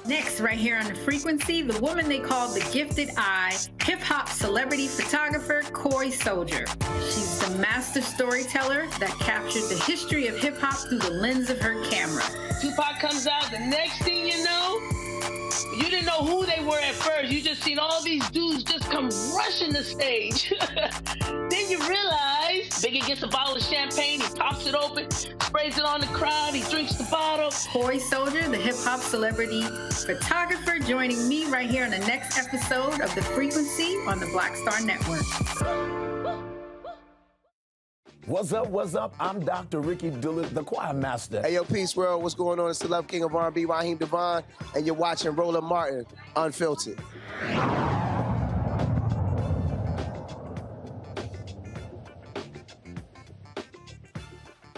Next, right here on The Frequency, the woman they call the Gifted Eye, hip-hop celebrity photographer Corey Toy Soldier. She's the master storyteller that captured the history of hip-hop through the lens of her camera. Tupac comes out, the next thing you know, you didn't know who they were at first. You just seen all these dudes just come rushing the stage. Then you realize Biggie gets a bottle of champagne, he pops it open, sprays it on the crowd, he drinks the bottle. Toy Soldier, the hip-hop celebrity photographer, joining me right here on the next episode of The Frequency on the Black Star Network. What's up, what's up? I'm Dr. Ricky Dillard, the choir master. Hey, yo, Peace World, what's going on? It's the Love King of R&B, Raheem Devon, and you're watching Roland Martin, Unfiltered.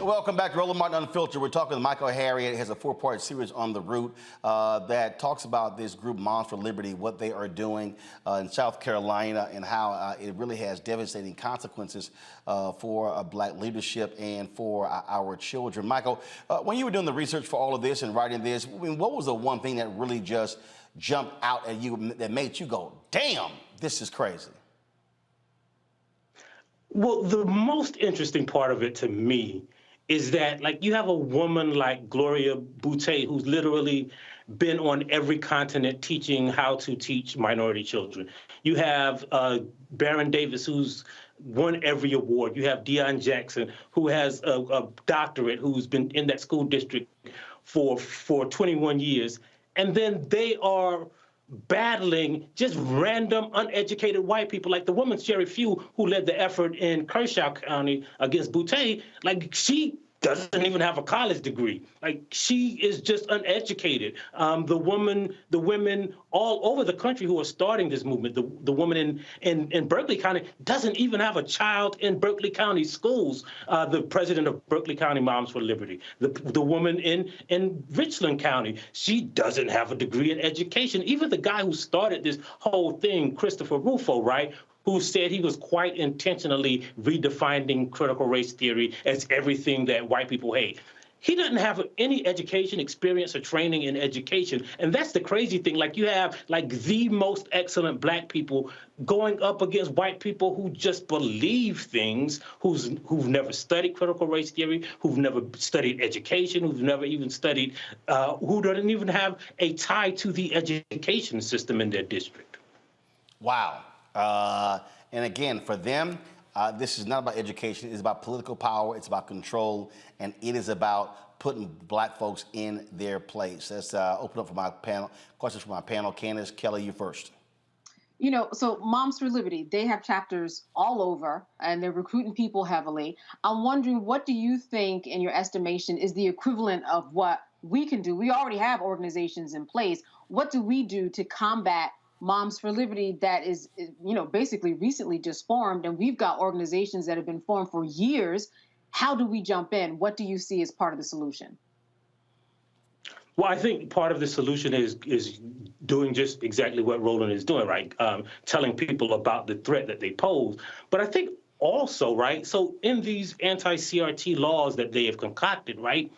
Welcome back to Roland Martin Unfiltered. We're talking with Michael Harriot. He has a 4-part series on the route that talks about this group, Moms for Liberty, what they are doing in South Carolina, and how it really has devastating consequences for Black leadership and for our children. Michael, when you were doing the research for all of this and writing this, I mean, what was the one thing that really just jumped out at you that made you go, damn, this is crazy? Well, the most interesting part of it to me is that, like, you have a woman like Gloria Boutte, who's literally been on every continent teaching how to teach minority children. You have Baron Davis, who's won every award. You have Deion Jackson, who has a doctorate, who's been in that school district for 21 years. And then they are battling just random, uneducated white people. Like the woman, Sherry Few, who led the effort in Kershaw County against Boutte, like she doesn't even have a college degree. Like she is just uneducated. The women all over the country who are starting this movement, the woman in Berkeley County doesn't even have a child in Berkeley County schools. The president of Berkeley County Moms for Liberty, the woman in Richland County, she doesn't have a degree in education. Even the guy who started this whole thing, Christopher Rufo, right, who said he was quite intentionally redefining critical race theory as everything that white people hate. He doesn't have any education, experience, or training in education. And that's the crazy thing. Like, you have, like, the most excellent Black people going up against white people who just believe things, who've never studied critical race theory, who've never studied education, who've never even studied, who don't even have a tie to the education system in their district. Wow. And again, for them, this is not about education. It's about political power. It's about control. And it is about putting Black folks in their place. Let's open up for my panel. Questions from my panel. Candace, Kelly, you first. You know, so Moms for Liberty, they have chapters all over, and they're recruiting people heavily. I'm wondering, what do you think, in your estimation, is the equivalent of what we can do? We already have organizations in place. What do we do to combat Moms for Liberty that is, you know, basically recently just formed, and we've got organizations that have been formed for years? How do we jump in? What do you see as part of the solution? Well, I think part of the solution is doing just exactly what Roland is doing, right? Telling people about the threat that they pose. But I think also, right, so in these anti-CRT laws that they have concocted, right,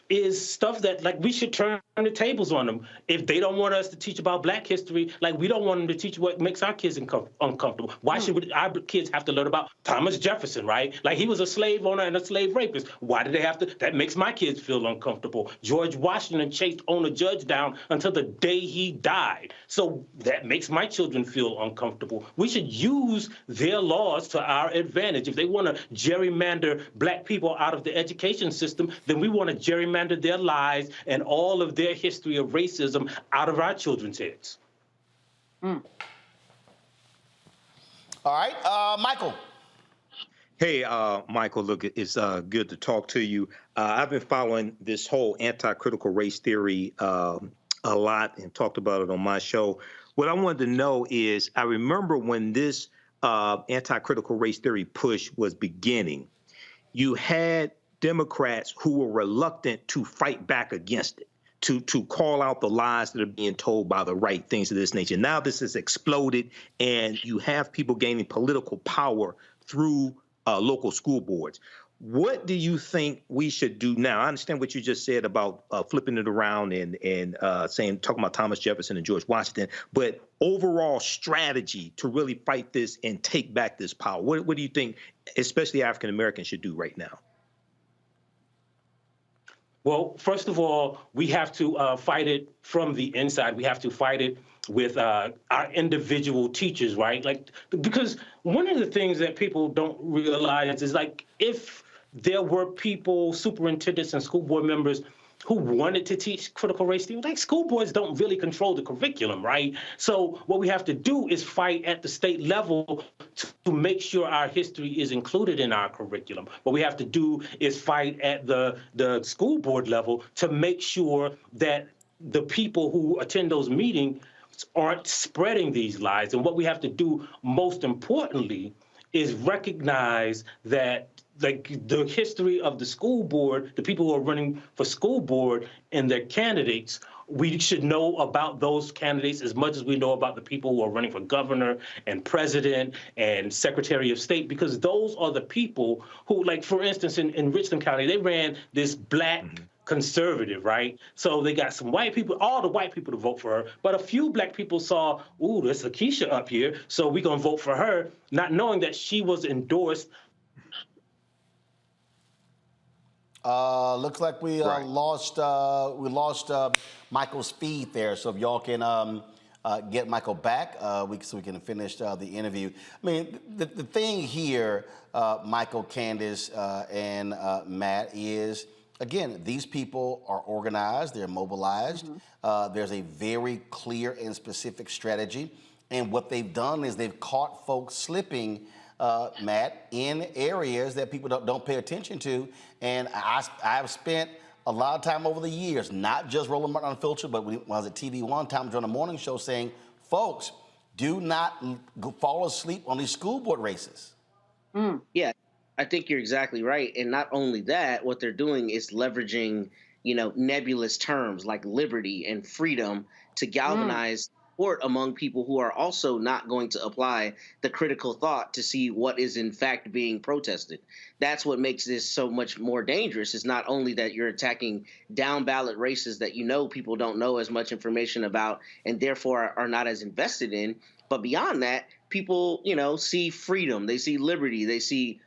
is stuff that, like, we should turn the tables on them. If they don't want us to teach about Black history, like, we don't want them to teach what makes our kids uncomfortable. Why should our kids have to learn about Thomas Jefferson, right? Like, he was a slave owner and a slave rapist. Why do they have to? That makes my kids feel uncomfortable. George Washington chased owner Judge down until the day he died. So that makes my children feel uncomfortable. We should use their laws to our advantage. If they want to gerrymander Black people out of the education system, then we want to gerrymander their lives and all of their history of racism out of our children's heads. All right, Michael. Hey, Michael, look, it's good to talk to you. I've been following this whole anti-critical race theory a lot and talked about it on my show. What I wanted to know is, I remember when this anti-critical race theory push was beginning, you had Democrats who were reluctant to fight back against it, to call out the lies that are being told by the right, things of this nature. Now this has exploded, and you have people gaining political power through local school boards. What do you think we should do now? I understand what you just said about flipping it around and talking about Thomas Jefferson and George Washington, but overall strategy to really fight this and take back this power. What do you think, especially African Americans, should do right now? Well, first of all, we have to fight it from the inside. We have to fight it with our individual teachers, right? Like, because one of the things that people don't realize is, like, if there were people, superintendents and school board members who wanted to teach critical race theory, like, school boards don't really control the curriculum, right? So what we have to do is fight at the state level to make sure our history is included in our curriculum. What we have to do is fight at the school board level to make sure that the people who attend those meetings aren't spreading these lies. And what we have to do, most importantly, is recognize that, like, the history of the school board, the people who are running for school board and their candidates, we should know about those candidates as much as we know about the people who are running for governor and president and secretary of state, because those are the people who, like, for instance, in Richland County, they ran this black conservative, right? So they got some white people, all the white people to vote for her, but a few black people saw, ooh, there's Lakeisha up here, so we're gonna vote for her, not knowing that she was endorsed. Looks like we lost Michael's feed there. So if y'all can get Michael back, so we can finish the interview. I mean, the thing here, Michael, Candace, and Matt, is, again, these people are organized, they're mobilized. There's a very clear and specific strategy. And what they've done is they've caught folks slipping, Matt, in areas that people don't pay attention to. And I've spent a lot of time over the years, not just Roland Martin Unfiltered, but when I was at TV one time during a morning show, saying, folks, do not fall asleep on these school board races. Yeah, I think you're exactly right. And not only that, what they're doing is leveraging, nebulous terms like liberty and freedom to galvanize support among people who are also not going to apply the critical thought to see what is in fact being protested. That's what makes this so much more dangerous. Is not only that you're attacking down ballot races that people don't know as much information about and therefore are not as invested in, but beyond that, people, see freedom, they see liberty, they see,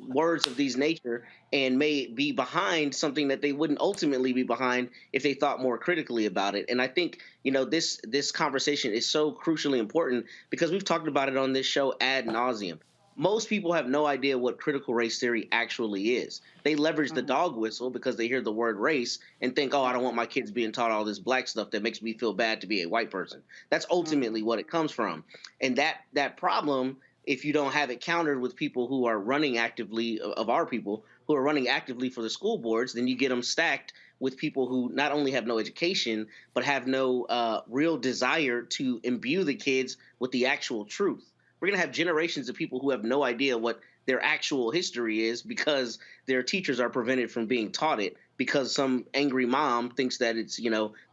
words of these nature, and may be behind something that they wouldn't ultimately be behind if they thought more critically about it. And I think, this conversation is so crucially important because we've talked about it on this show ad nauseum. Most people have no idea what critical race theory actually is. They leverage the dog whistle because they hear the word race and think, oh, I don't want my kids being taught all this black stuff that makes me feel bad to be a white person. That's ultimately what it comes from. And that problem, if you don't have it countered with people who are running actively, of our people, who are running actively for the school boards, then you get them stacked with people who not only have no education, but have no real desire to imbue the kids with the actual truth. We're going to have generations of people who have no idea what their actual history is because their teachers are prevented from being taught it because some angry mom thinks that it's,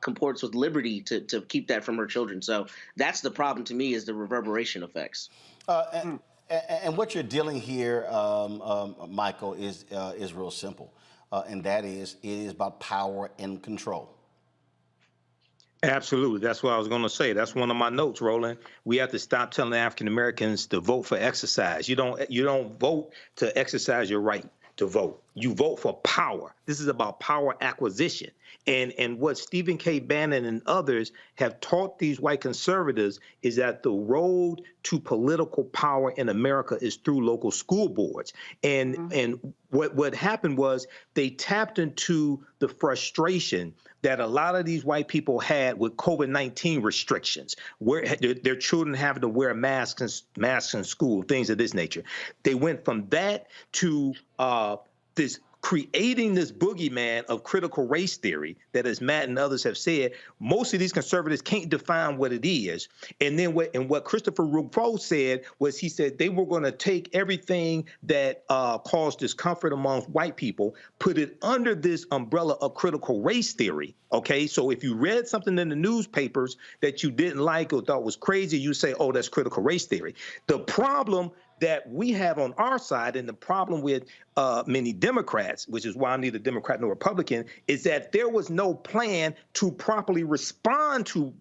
comports with liberty to keep that from her children. So that's the problem to me, is the reverberation effects. And what you're dealing here, Michael, is real simple. And that is, it is about power and control. Absolutely. That's what I was going to say. That's one of my notes, Roland. We have to stop telling African Americans to vote for exercise. You don't vote to exercise your right to vote. You vote for power. This is about power acquisition. And what Stephen K. Bannon and others have taught these white conservatives is that the road to political power in America is through local school boards. And what happened was they tapped into the frustration that a lot of these white people had with COVID-19 restrictions, where their children having to wear masks in school, things of this nature. They went from that to this creating this boogeyman of critical race theory that, as Matt and others have said, most of these conservatives can't define what it is. And then what Christopher Rufo said was, he said they were going to take everything that caused discomfort among white people, put it under this umbrella of critical race theory. Okay, so if you read something in the newspapers that you didn't like or thought was crazy, you say, oh, that's critical race theory. The problem that we have on our side, and the problem with many Democrats, which is why I'm neither Democrat nor Republican, is that there was no plan to properly respond to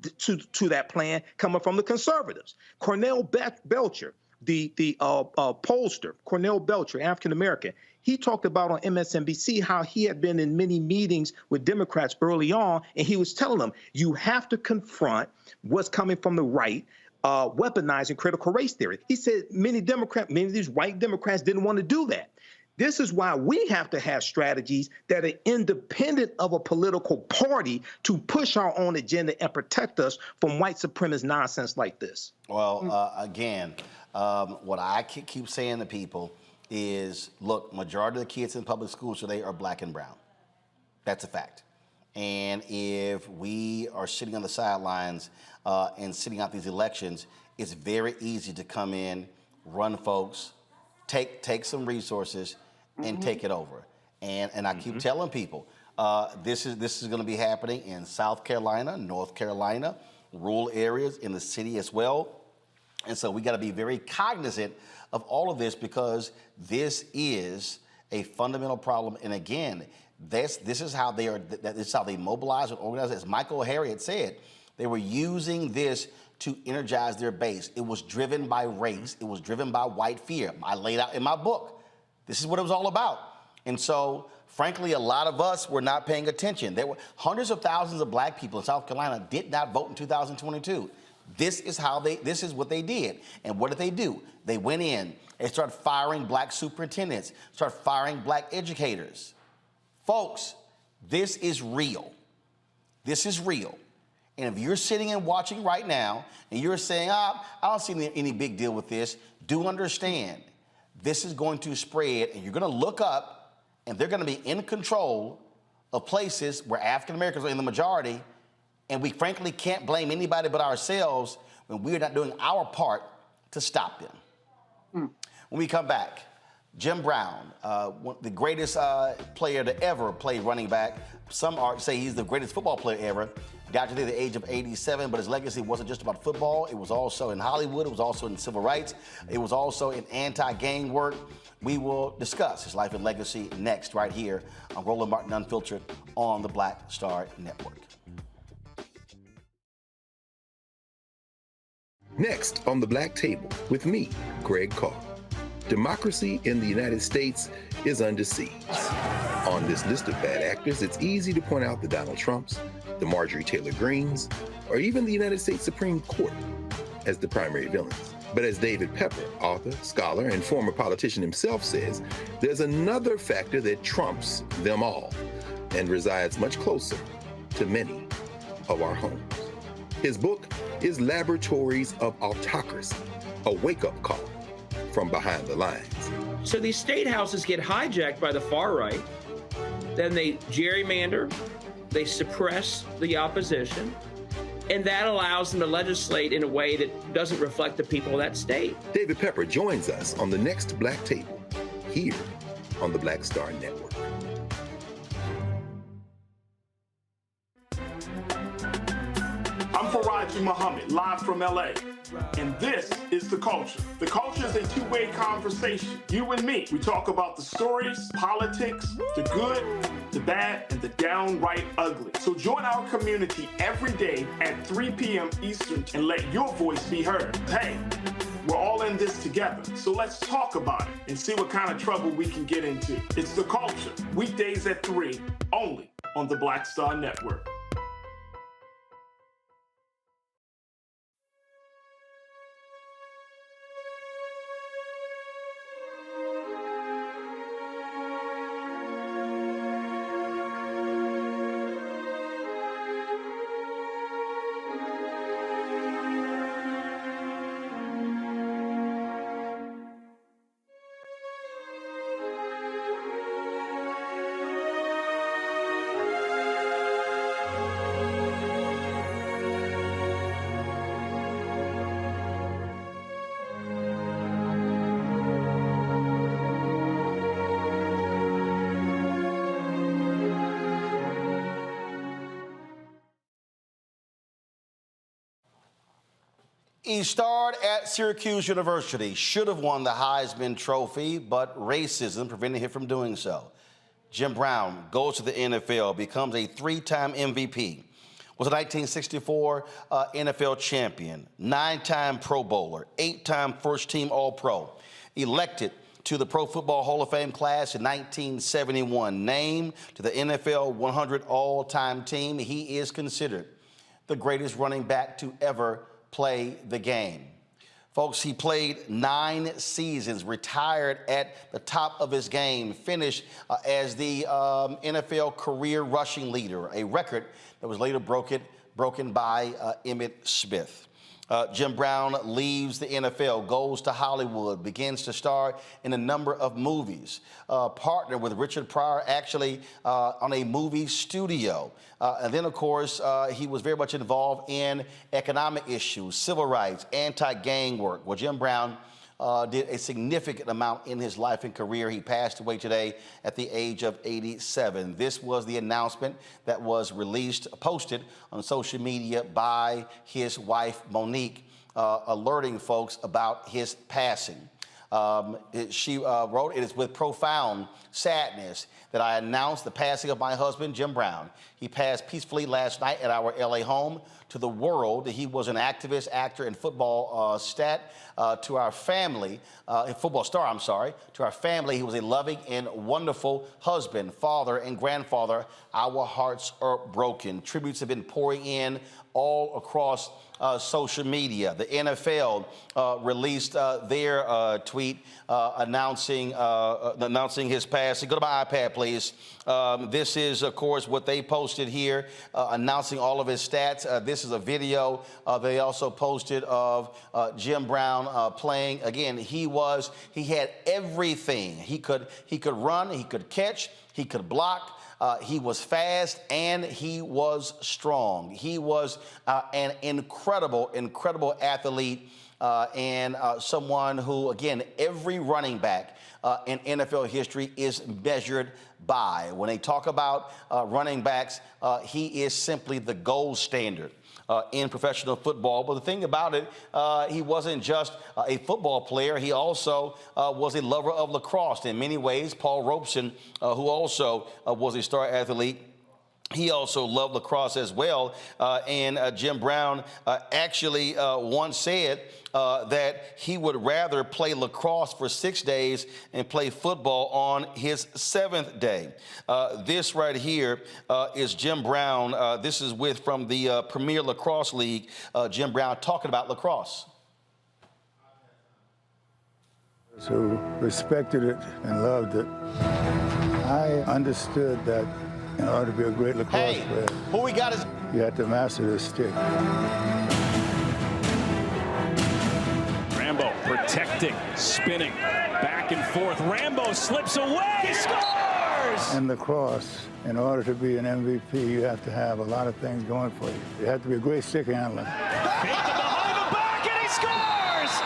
that plan coming from the conservatives. Cornell Belcher, the pollster, Cornell Belcher, African American, he talked about on MSNBC how he had been in many meetings with Democrats early on, and he was telling them, you have to confront what's coming from the right, weaponizing critical race theory. He said many of these white Democrats didn't want to do that. This is why we have to have strategies that are independent of a political party to push our own agenda and protect us from white supremacist nonsense like this. Well, again, what I keep saying to people is, look, majority of the kids in public schools today are black and brown. That's a fact. And if we are sitting on the sidelines and sitting out these elections, it's very easy to come in, run folks, take some resources, and take it over. And I keep telling people, this is going to be happening in South Carolina, North Carolina, rural areas, in the city as well. And so we got to be very cognizant of all of this, because this is a fundamental problem. And again, this is how they mobilize and organize. As Michael Harriot said, they were using this to energize their base. It was driven by race. It was driven by white fear. I laid out in my book, this is what it was all about. And so, frankly, a lot of us were not paying attention. There were hundreds of thousands of black people in South Carolina did not vote in 2022. This is what they did. And what did they do? They went in and started firing black superintendents, started firing black educators. Folks, this is real. This is real. And if you're sitting and watching right now and you're saying, I don't see any big deal with this, do understand this is going to spread, and you're going to look up and they're going to be in control of places where African Americans are in the majority. And we frankly can't blame anybody but ourselves when we're not doing our part to stop them. When we come back, Jim Brown, the greatest player to ever play running back. Some say he's the greatest football player ever. Got to the age of 87, but his legacy wasn't just about football. It was also in Hollywood. It was also in civil rights. It was also in anti-gang work. We will discuss his life and legacy next, right here on Roland Martin Unfiltered on the Black Star Network. Next on the Black Table with me, Greg Carr. Democracy in the United States is under siege. On this list of bad actors, it's easy to point out the Donald Trumps, the Marjorie Taylor Greens, or even the United States Supreme Court as the primary villains. But as David Pepper, author, scholar, and former politician himself says, there's another factor that trumps them all and resides much closer to many of our homes. His book is Laboratories of Autocracy, a wake-up call from behind the lines. So these state houses get hijacked by the far right, then they gerrymander, they suppress the opposition, and that allows them to legislate in a way that doesn't reflect the people of that state. David Pepper joins us on the next Black Table, here on the Black Star Network. I'm Faraji Muhammad, live from LA. And this is The Culture. The Culture is a two-way conversation. You and me. We talk about the stories, politics, the good, the bad, and the downright ugly. So join our community every day at 3 p.m. Eastern and let your voice be heard. Hey, we're all in this together. So let's talk about it and see what kind of trouble we can get into. It's The Culture, weekdays at 3, only on the Black Star Network. He starred at Syracuse University, should have won the Heisman Trophy, but racism prevented him from doing so. Jim Brown goes to the NFL, becomes a 3-time MVP, was a 1964 NFL champion, 9-time Pro Bowler, 8-time first-team All-Pro, elected to the Pro Football Hall of Fame class in 1971, named to the NFL 100 all-time team. He is considered the greatest running back to ever play the game. Folks, he played 9 seasons, retired at the top of his game, finished as the NFL career rushing leader, a record that was later broken by Emmitt Smith. Jim Brown leaves the NFL, goes to Hollywood, begins to star in a number of movies, partnered with Richard Pryor actually on a movie studio. And then, of course, he was very much involved in economic issues, civil rights, anti-gang work. Well, Jim Brown did a significant amount in his life and career. He passed away today at the age of 87. This was the announcement that was posted on social media by his wife, Monique, alerting folks about his passing. She wrote, "It is with profound sadness that I announce the passing of my husband, Jim Brown. He passed peacefully last night at our LA home. To the world, he was an activist, actor, and football to our family, football star, I'm sorry. To our family, he was a loving and wonderful husband, father, and grandfather. Our hearts are broken." Tributes have been pouring in all across social media. The NFL released their tweet announcing his passing. Go to my iPad, please. This is, of course, what they posted here, announcing all of his stats. This is a video they also posted of Jim Brown playing. Again, he had everything. He could run, he could catch, he could block. He was fast and he was strong. He was an incredible athlete and someone who, again, every running back in NFL history is measured by. When they talk about running backs, he is simply the gold standard in professional football. But the thing about it, he wasn't just a football player. He also was a lover of lacrosse in many ways. Paul Robeson, who also was a star athlete, he also loved lacrosse as well. And Jim Brown actually once said that he would rather play lacrosse for 6 days and play football on his 7th day. This right here is Jim Brown. This is from the Premier Lacrosse League, Jim Brown talking about lacrosse. Who respected it and loved it. I understood that in order to be a great lacrosse player, who we got is you had to master the stick. Rambo protecting, spinning, back and forth. Rambo slips away, he scores! In lacrosse, in order to be an MVP, you have to have a lot of things going for you. You have to be a great stick handler. Fake to behind the back, and he scores!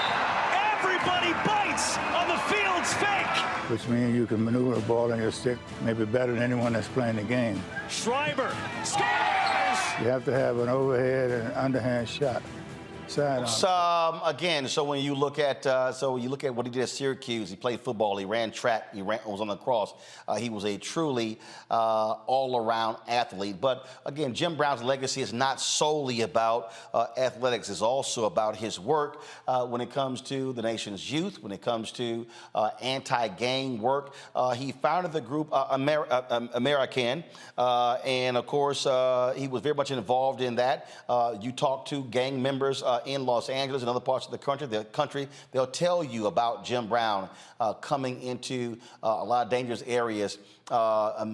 Everybody bites on the field's fake. Which means you can maneuver a ball on your stick maybe better than anyone that's playing the game. Schreiber scores! You have to have an overhead and an underhand shot. Again, so when you look at what he did at Syracuse, he played football, he ran track, was on the cross. He was a truly all-around athlete. But again, Jim Brown's legacy is not solely about athletics. It's also about his work when it comes to the nation's youth, when it comes to anti-gang work. He founded the group American, and of course, he was very much involved in that. You talk to gang members in Los Angeles and other parts of the country, they'll tell you about Jim Brown coming into a lot of dangerous areas,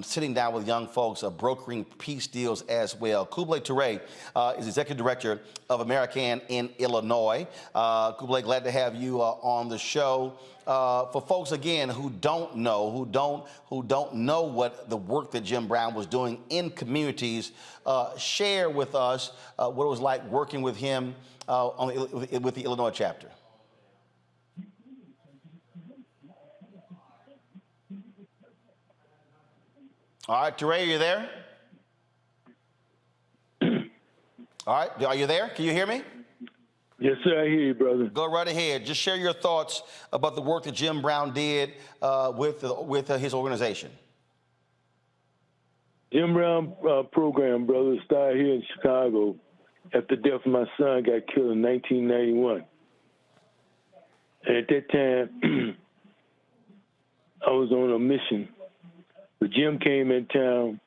sitting down with young folks, brokering peace deals as well. Kublai Toure is executive director of American in Illinois. Kublai, glad to have you on the show. For folks again who don't know what the work that Jim Brown was doing in communities, share with us what it was like working with him with the Illinois chapter. All right, Toure, are you there? All right, are you there? Can you hear me? Yes, sir. I hear you, brother. Go right ahead. Just share your thoughts about the work that Jim Brown did with his organization. Jim Brown program, brother, started here in Chicago after the death of my son got killed in 1991. And at that time, I was on a mission. But Jim came in town,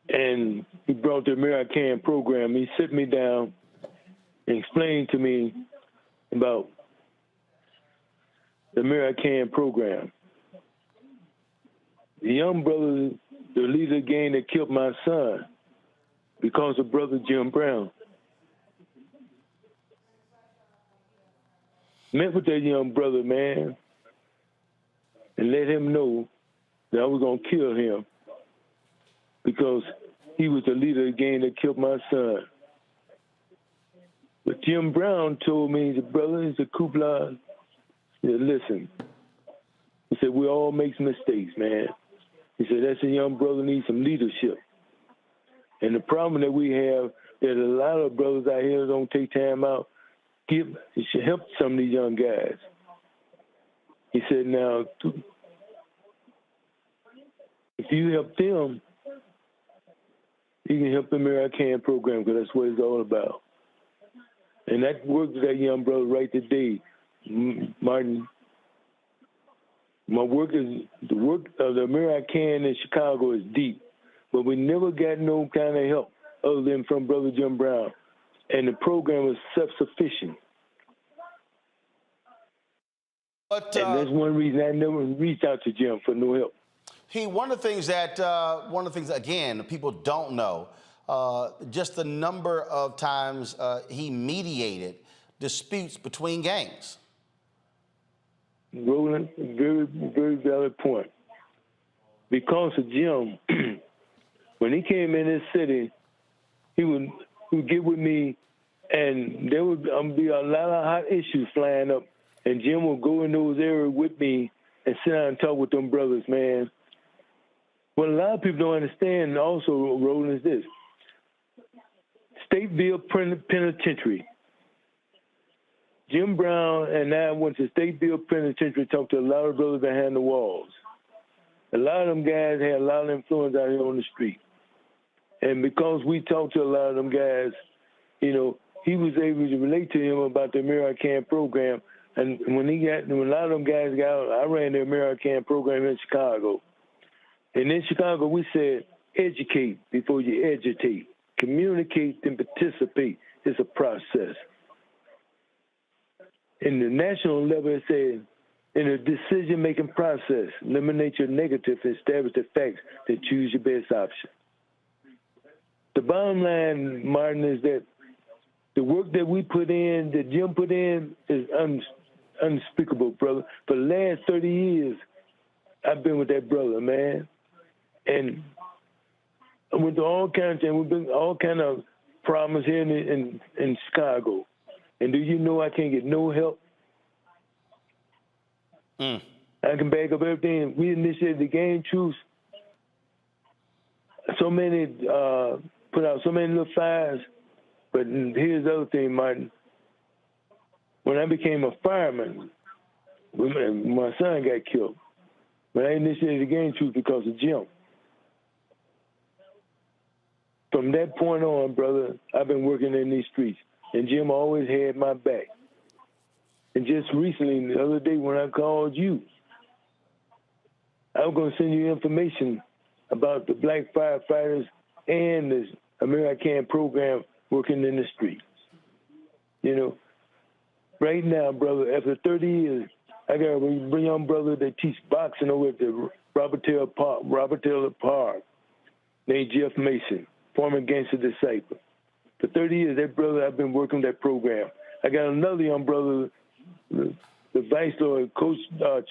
and he brought the American program. He sit me down and explained to me about the American program. The young brother, the leader of the gang that killed my son, because of brother Jim Brown. Met with that young brother, man, and let him know that I was going to kill him because he was the leader of the gang that killed my son. But Jim Brown told me, he said, brother, he's a Kubla. He said, listen. He said, we all make mistakes, man. He said, that's a young brother needs some leadership. And the problem that we have, that a lot of brothers out here don't take time out, it should help some of these young guys. He said, now, if you help them, you can help the American program, because that's what it's all about. And that worked with that young brother right today, Martin. The work of the American in Chicago is deep, but we never got no kind of help other than from Brother Jim Brown. And the program is self-sufficient. But, and that's one reason I never reached out to Jim for no help. One of the things again, people don't know, just the number of times he mediated disputes between gangs. Roland, very, very valid point. Because of Jim, when he came in this city, he would get with me, and there would be a lot of hot issues flying up, and Jim would go in those areas with me and sit down and talk with them brothers, man. What a lot of people don't understand also, Roland, is this. Stateville Penitentiary. Jim Brown and I went to Stateville Penitentiary, talked to a lot of brothers behind the walls. A lot of them guys had a lot of influence out here on the street. And because we talked to a lot of them guys, you know, he was able to relate to him about the American program. And when a lot of them guys got out, I ran the American program in Chicago. And in Chicago, we said, educate before you agitate. Communicate and participate. It's a process. In the national level, it said, in a decision-making process, eliminate your negative and establish the facts, then choose your best option. The bottom line, Martin, is that the work that we put in, that Jim put in, is unspeakable, brother. For the last 30 years, I've been with that brother, man. And I went through all kinds of things. We've been all kind of problems here in Chicago. And do you know I can't get no help? I can back up everything. We initiated the Gang Truth. So many, put out so many little fires. But here's the other thing, Martin. When I became a fireman, when my son got killed, when I initiated the Gang Truth because of Jim. From that point on, brother, I've been working in these streets. And Jim always had my back. And just recently, the other day when I called you, I was going to send you information about the black firefighters and this American program working in the streets. You know, right now, brother, after 30 years, I got a young brother that teaches boxing over at the Robert Taylor Park named Jeff Mason, former gangster disciple. For 30 years, that brother, I've been working that program. I got another young brother, the Vice Lord, Coach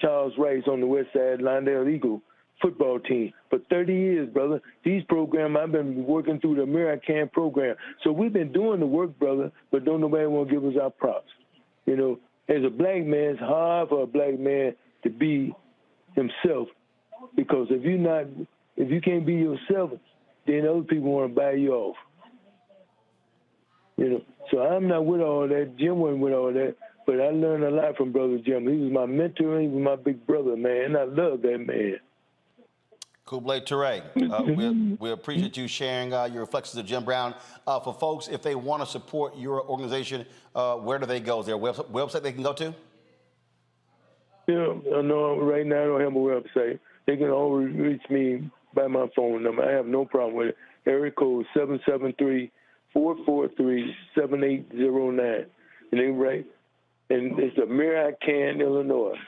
Charles Rice on the West Side, Lindale Eagle football team. For 30 years, brother, these programs, I've been working through the American program. So we've been doing the work, brother, but don't nobody want to give us our props. You know, as a black man, it's hard for a black man to be himself, because if you can't be yourself, then other people want to buy you off. You know, so I'm not with all that. Jim wasn't with all that, but I learned a lot from Brother Jim. He was my mentor. He was my big brother, man, and I love that man. Kublai Ture, we appreciate you sharing your reflections of Jim Brown. For folks, if they want to support your organization, where do they go? Is there a website they can go to? Yeah, I know right now I don't have a website. They can always reach me by my phone number. I have no problem with it. Area code 773-443-7809. And they right, and it's a Marican, Illinois.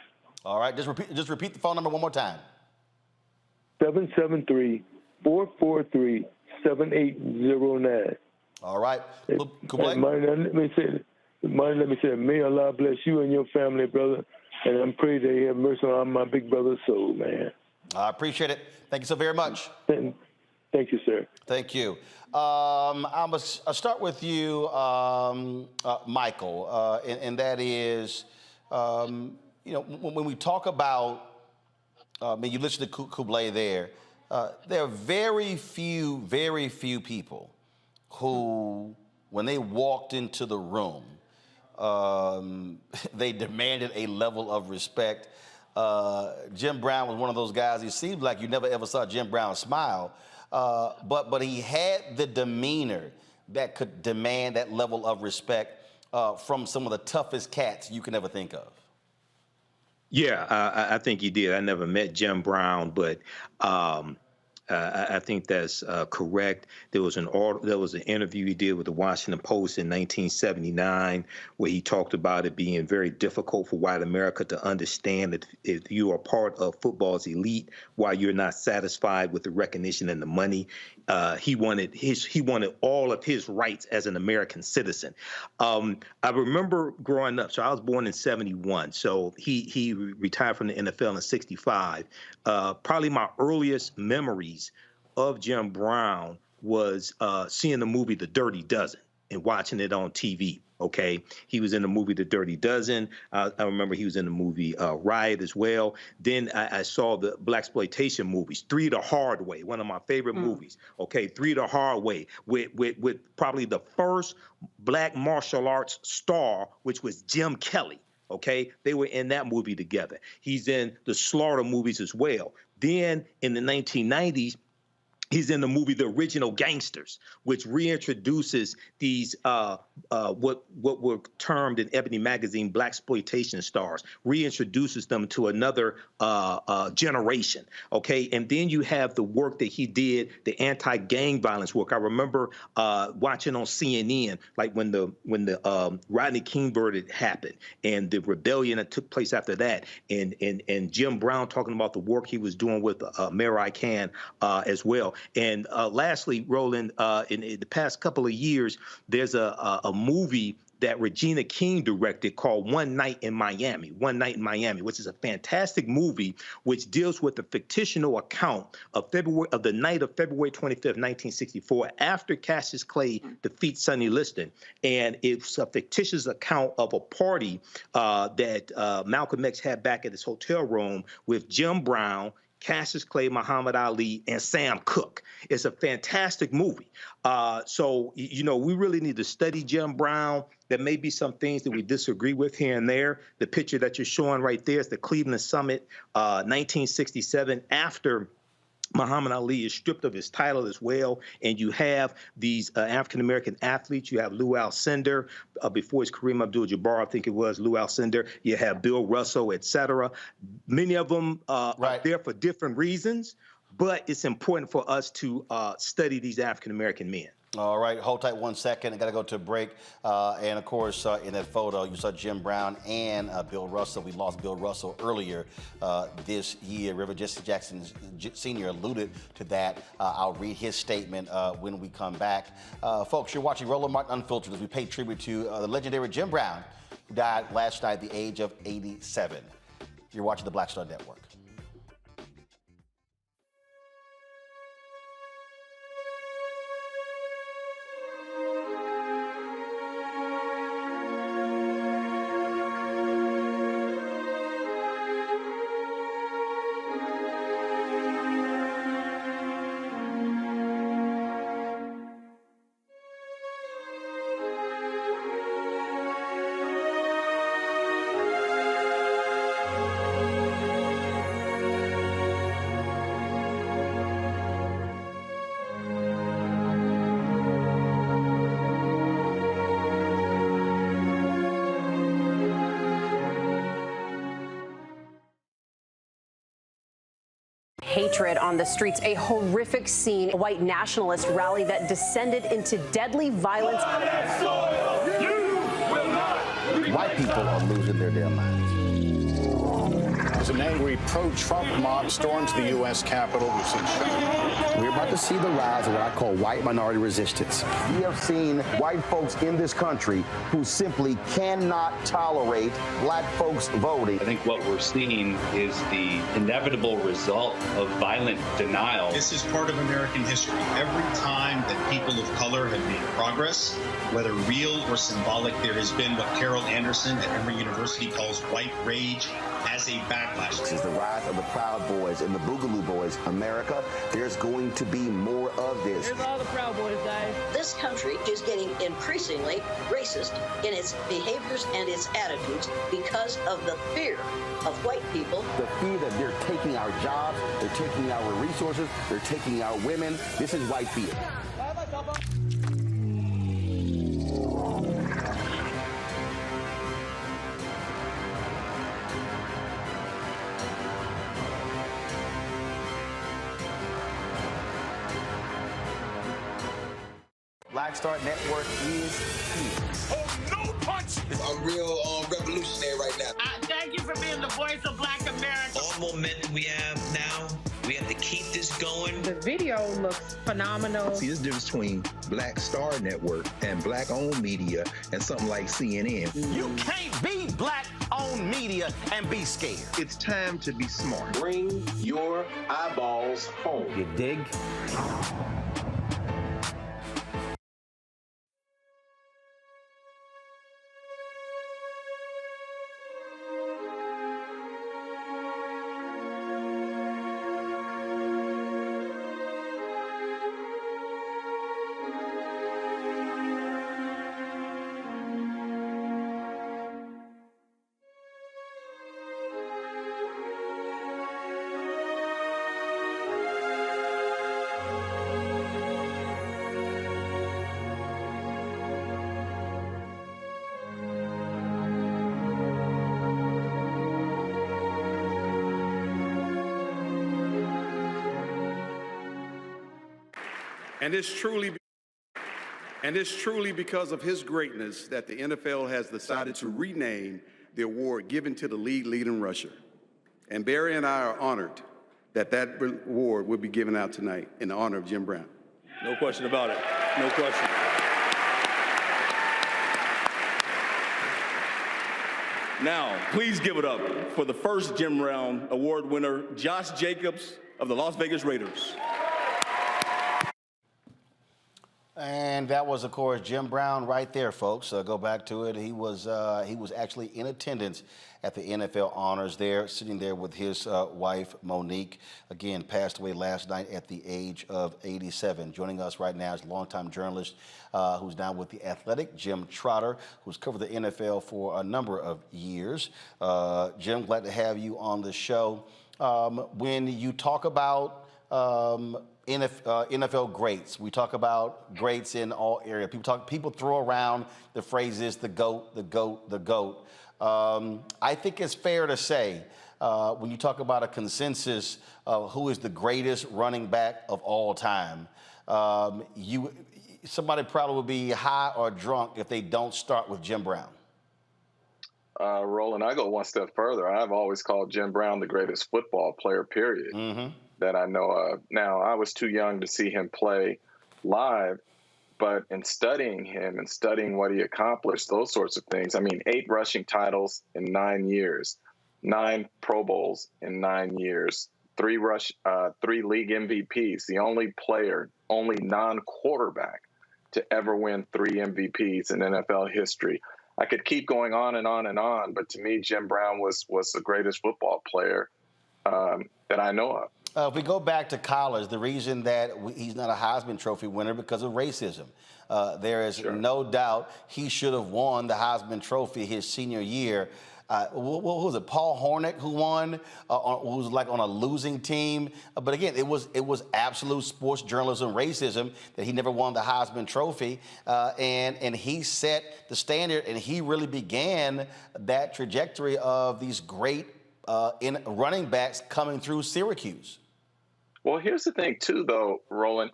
All right, just repeat the phone number one more time. 773-443-7809. All right. Let me say, may Allah bless you and your family, brother. And I'm praying that He have mercy on my big brother's soul, man. I appreciate it. Thank you so very much. Thank you, sir. Thank you. I'll start with you, Michael, and that is, when we talk about, you listen to Kublai there are very few people who, when they walked into the room, they demanded a level of respect. Jim Brown was one of those guys. He seemed like you never ever saw Jim Brown smile, but he had the demeanor that could demand that level of respect from some of the toughest cats you can ever think of. Yeah, I think he did. I never met Jim Brown, but I think that's correct. There was an interview he did with the Washington Post in 1979 where he talked about it being very difficult for white America to understand that if you are part of football's elite, while you're not satisfied with the recognition and the money, he wanted all of his rights as an American citizen. I remember growing up. So I was born in '71. So he retired from the NFL in '65. Probably my earliest memories of Jim Brown was seeing the movie The Dirty Dozen and watching it on TV. Okay, he was in the movie The Dirty Dozen. I remember he was in the movie Riot as well. Then I saw the blaxploitation movies, Three the Hard Way, one of my favorite movies. Okay, Three the Hard Way with probably the first black martial arts star, which was Jim Kelly. Okay, they were in that movie together. He's in the Slaughter movies as well. Then in the 1990s, he's in the movie The Original Gangsters, which reintroduces these what were termed in Ebony magazine blaxploitation stars, reintroduces them to another generation. Okay, and then you have the work that he did, the anti-gang violence work. I remember watching on CNN, like when the Rodney King verdict happened and the rebellion that took place after that, and Jim Brown talking about the work he was doing with Mary Khan as well. And lastly, Roland, in the past couple of years, there's a movie that Regina King directed called One Night in Miami, which is a fantastic movie which deals with the fictional account of the night of February 25th, 1964, after Cassius Clay defeats Sonny Liston. And it's a fictitious account of a party that Malcolm X had back at his hotel room with Jim Brown, Cassius Clay, Muhammad Ali, and Sam Cooke. It's a fantastic movie. So, we really need to study Jim Brown. There may be some things that we disagree with here and there. The picture that you're showing right there is the Cleveland Summit, 1967, after Muhammad Ali is stripped of his title as well, and you have these African-American athletes. You have Lou Alcindor, before his Kareem Abdul-Jabbar, I think it was Lou Alcindor. You have Bill Russell, et cetera. Many of them are there for different reasons, but it's important for us to study these African-American men. All right, hold tight 1 second. I got to go to a break. And of course, in that photo, you saw Jim Brown and Bill Russell. We lost Bill Russell earlier this year. Reverend Jesse Jackson Sr. alluded to that. I'll read his statement when we come back. Folks, you're watching Roland Martin Unfiltered as we pay tribute to the legendary Jim Brown, who died last night at the age of 87. You're watching the Black Star Network. hatred on the streets. A horrific scene, a white nationalist rally that descended into deadly violence. White people are losing their damn minds. As an angry pro-Trump mob storms the U.S. Capitol, We're about to see the rise of what I call white minority resistance. We have seen white folks in this country who simply cannot tolerate black folks voting. I think what we're seeing is the inevitable result of violent denial. This is part of American history. Every time that people of color have made progress, whether real or symbolic, there has been what Carol Anderson at Emory University calls white rage as a backlash. This is the rise of the Proud Boys and the Boogaloo Boys. America, there's going to be more of this. Here's all the Proud Boys, guys. This country is getting increasingly racist in its behaviors and its attitudes because of the fear of white people. The fear that they're taking our jobs, they're taking our resources, they're taking our women. This is white fear. Black Star Network is here. Oh, no punch! I'm real revolutionary right now. Thank you for being the voice of Black America. All momentum we have now, we have to keep this going. The video looks phenomenal. See, there's a difference between Black Star Network and black-owned media and something like CNN. You can't be black-owned media and be scared. It's time to be smart. Bring your eyeballs home. You dig? And it's truly because of his greatness that the NFL has decided to rename the award given to the league leading rusher. And Barry and I are honored that that award will be given out tonight in honor of Jim Brown. No question about it. No question. Now, please give it up for the first Jim Brown Award winner, Josh Jacobs of the Las Vegas Raiders. And that was, of course, Jim Brown right there, folks. Go back to it. He was actually in attendance at the NFL honors there, sitting there with his wife, Monique. Again, passed away last night at the age of 87. Joining us right now is a longtime journalist who's now with The Athletic, Jim Trotter, who's covered the NFL for a number of years. Jim, glad to have you on the show. When you talk about NFL greats, we talk about greats in all areas. People throw around the phrases the GOAT, the GOAT, the GOAT. I think it's fair to say when you talk about a consensus of who is the greatest running back of all time, somebody probably would be high or drunk if they don't start with Jim Brown. Roland, I go one step further. I've always called Jim Brown the greatest football player, period, that I know of. Now, I was too young to see him play live, but in studying him and studying what he accomplished, those sorts of things, 8 rushing titles in 9 years, 9 Pro Bowls in 9 years, 3 league MVPs, the only non-quarterback to ever win 3 MVPs in NFL history. I could keep going on and on and on, but to me, Jim Brown was the greatest football player that I know of. If we go back to college, the reason that he's not a Heisman Trophy winner because of racism. There is no doubt he should have won the Heisman Trophy his senior year. What was it, Paul Hornick who won, who was like on a losing team? But again, it was absolute sports journalism racism that he never won the Heisman Trophy. And he set the standard, and he really began that trajectory of these great running backs coming through Syracuse. Well, here's the thing, too, though, Roland.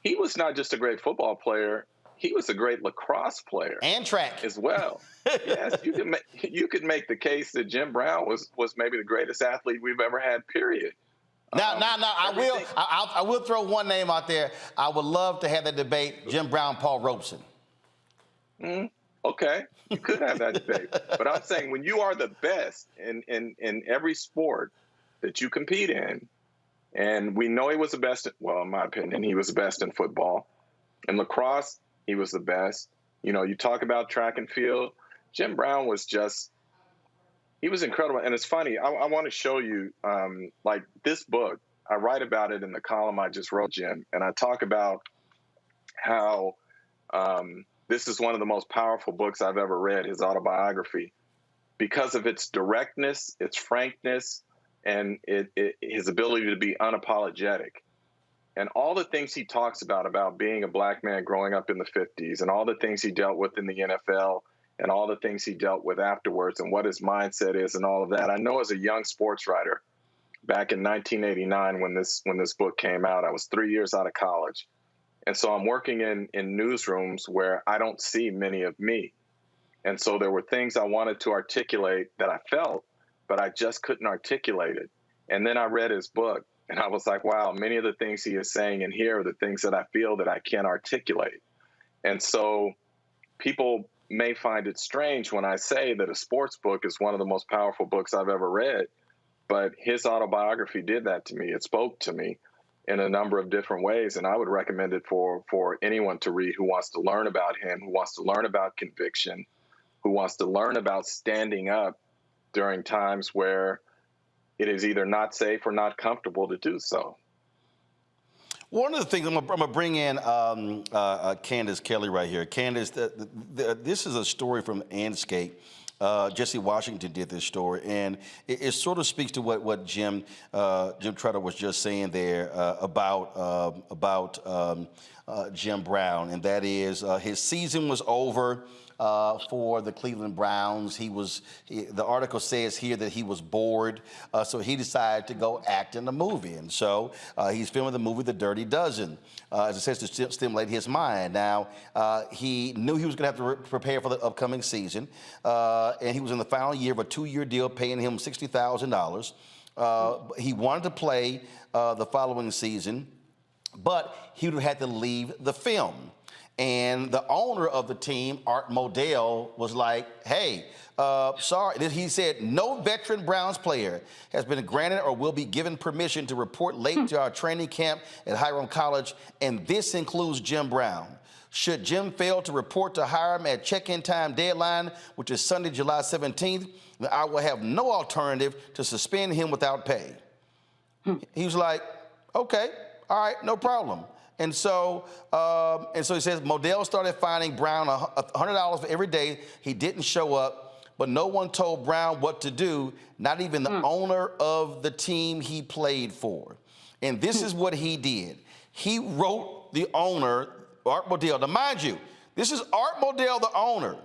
He was not just a great football player. He was a great lacrosse player. And track. As well. Yes, you could make the case that Jim Brown was maybe the greatest athlete we've ever had, period. Now, I will throw one name out there. I would love to have that debate, Jim Brown, Paul Robeson. Okay, you could have that debate. But I'm saying when you are the best in every sport that you compete in, and we know he was the best, well, in my opinion, he was the best in football. In lacrosse, he was the best. You know, you talk about track and field, Jim Brown was just, he was incredible. And it's funny, I want to show you, like this book, I write about it in the column I just wrote, Jim, and I talk about how this is one of the most powerful books I've ever read, his autobiography, because of its directness, its frankness, and his ability to be unapologetic. And all the things he talks about being a black man growing up in the 50s, and all the things he dealt with in the NFL, and all the things he dealt with afterwards, and what his mindset is, and all of that. I know as a young sports writer, back in 1989 when this book came out, I was 3 years out of college. And so I'm working in newsrooms where I don't see many of me. And so there were things I wanted to articulate that I felt, but I just couldn't articulate it. And then I read his book, and I was like, wow, many of the things he is saying in here are the things that I feel that I can't articulate. And so people may find it strange when I say that a sports book is one of the most powerful books I've ever read, but his autobiography did that to me. It spoke to me in a number of different ways, and I would recommend it for anyone to read who wants to learn about him, who wants to learn about conviction, who wants to learn about standing up during times where it is either not safe or not comfortable to do so. One of the things, I'm gonna bring in Candace Kelly right here. Candace, this is a story from Anscape. Jesse Washington did this story, and it sort of speaks to what Jim Trotter was just saying there about Jim Brown, and that is his season was over for the Cleveland Browns. The article says here that he was bored, so he decided to go act in the movie, and so he's filming the movie The Dirty Dozen, as it says, to stimulate his mind. Now, he knew he was going to have to prepare for the upcoming season, and he was in the final year of a 2-year deal paying him $60,000. He wanted to play the following season, but he would have had to leave the film. And the owner of the team, Art Modell, was like, hey, sorry. He said, no veteran Browns player has been granted or will be given permission to report late to our training camp at Hiram College, and this includes Jim Brown. Should Jim fail to report to Hiram at check-in time deadline, which is Sunday, July 17th, then I will have no alternative to suspend him without pay. He was like, okay, all right, no problem. And so he says Modell started fining Brown $100 for every day he didn't show up, but no one told Brown what to do, not even the owner of the team he played for. And this is what he did. He wrote the owner, Art Modell. Now, mind you, this is Art Modell, the owner,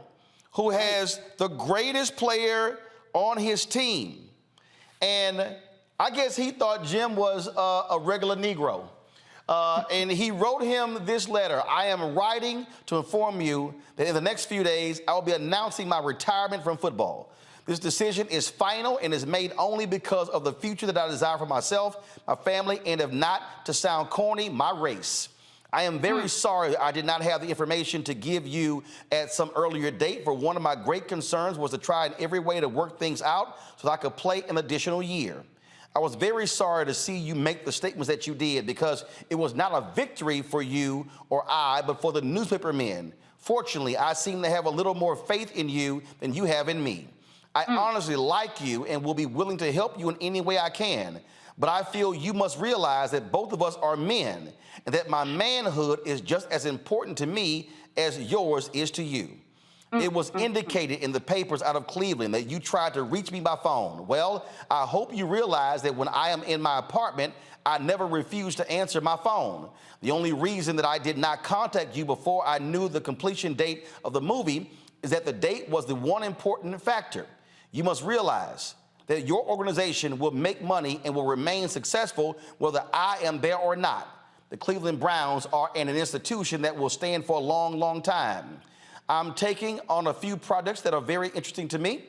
who has the greatest player on his team. And I guess he thought Jim was a regular Negro. And he wrote him this letter. I am writing to inform you that in the next few days, I will be announcing my retirement from football. This decision is final and is made only because of the future that I desire for myself, my family, and if not, to sound corny, my race. I am very sorry I did not have the information to give you at some earlier date, for one of my great concerns was to try in every way to work things out so that I could play an additional year. I was very sorry to see you make the statements that you did, because it was not a victory for you or I, but for the newspaper men. Fortunately, I seem to have a little more faith in you than you have in me. I honestly like you and will be willing to help you in any way I can, but I feel you must realize that both of us are men and that my manhood is just as important to me as yours is to you. It was indicated in the papers out of Cleveland that you tried to reach me by phone. Well, I hope you realize that when I am in my apartment, I never refuse to answer my phone. The only reason that I did not contact you before I knew the completion date of the movie is that the date was the one important factor. You must realize that your organization will make money and will remain successful whether I am there or not. The Cleveland Browns are an institution that will stand for a long, long time. I'm taking on a few projects that are very interesting to me.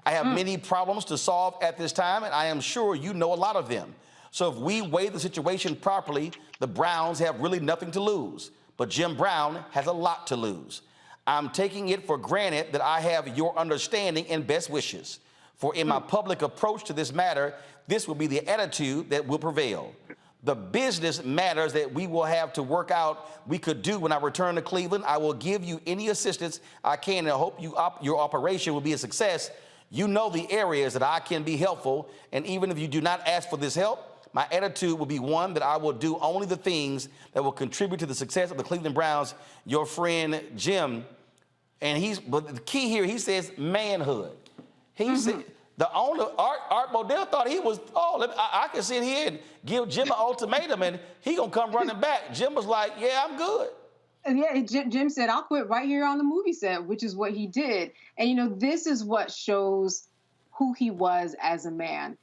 I have many problems to solve at this time, and I am sure you know a lot of them. So if we weigh the situation properly, the Browns have really nothing to lose. But Jim Brown has a lot to lose. I'm taking it for granted that I have your understanding and best wishes. For in my public approach to this matter, this will be the attitude that will prevail. The business matters that we will have to work out we could do when I return to Cleveland. I will give you any assistance I can, and I hope your operation will be a success. You know the areas that I can be helpful, and even if you do not ask for this help, my attitude will be one that I will do only the things that will contribute to the success of the Cleveland Browns. Your friend Jim, but the key here, he says manhood. He said, the owner, Art Modell, thought he was, I can sit here and give Jim an ultimatum and he gonna come running back. Jim was like, yeah, I'm good. And yeah, Jim said, I'll quit right here on the movie set, which is what he did. And, this is what shows who he was as a man.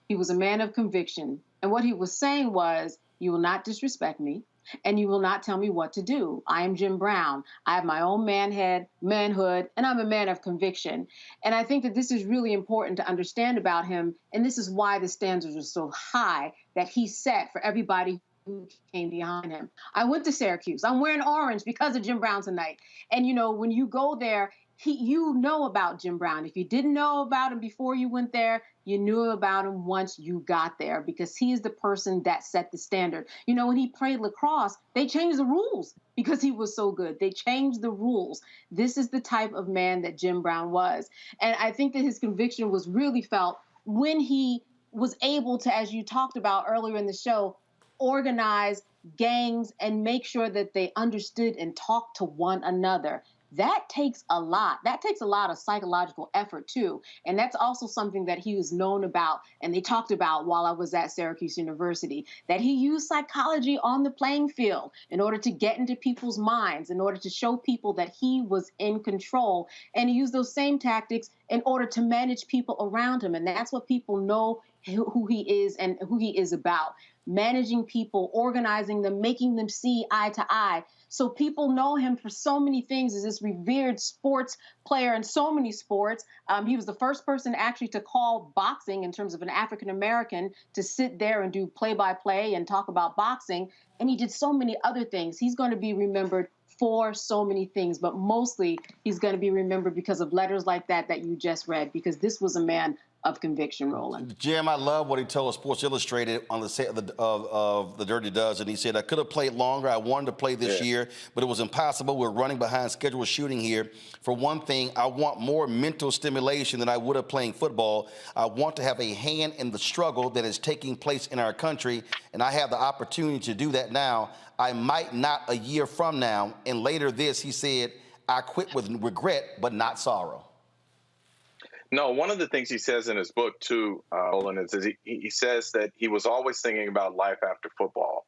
He was a man of conviction. And what he was saying was, you will not disrespect me, and you will not tell me what to do. I am Jim Brown. I have my own manhood, and I'm a man of conviction. And I think that this is really important to understand about him, and this is why the standards are so high that he set for everybody who came behind him. I went to Syracuse. I'm wearing orange because of Jim Brown tonight. And, when you go there, you know about Jim Brown. If you didn't know about him before you went there, you knew about him once you got there because he is the person that set the standard. When he played lacrosse, they changed the rules because he was so good. They changed the rules. This is the type of man that Jim Brown was. And I think that his conviction was really felt when he was able to, as you talked about earlier in the show, organize gangs and make sure that they understood and talked to one another. That takes a lot. That takes a lot of psychological effort, too. And that's also something that he was known about and they talked about while I was at Syracuse University, that he used psychology on the playing field in order to get into people's minds, in order to show people that he was in control. And he used those same tactics in order to manage people around him. And that's what people know who he is and who he is about. Managing people, organizing them, making them see eye to eye. So people know him for so many things as this revered sports player in so many sports. He was the first person actually to call boxing in terms of an African-American to sit there and do play-by-play and talk about boxing. And he did so many other things. He's going to be remembered for so many things, but mostly he's going to be remembered because of letters like that you just read, because this was a man of conviction, Roland. Jim, I love what he told Sports Illustrated on the set of the Dirty Dozen. He said, I could have played longer. I wanted to play this year, but it was impossible. We're running behind scheduled shooting here. For one thing, I want more mental stimulation than I would have playing football. I want to have a hand in the struggle that is taking place in our country, and I have the opportunity to do that now. I might not a year from now. And later this, he said, I quit with regret, but not sorrow. No, one of the things he says in his book, too, Roland, is he says that he was always thinking about life after football.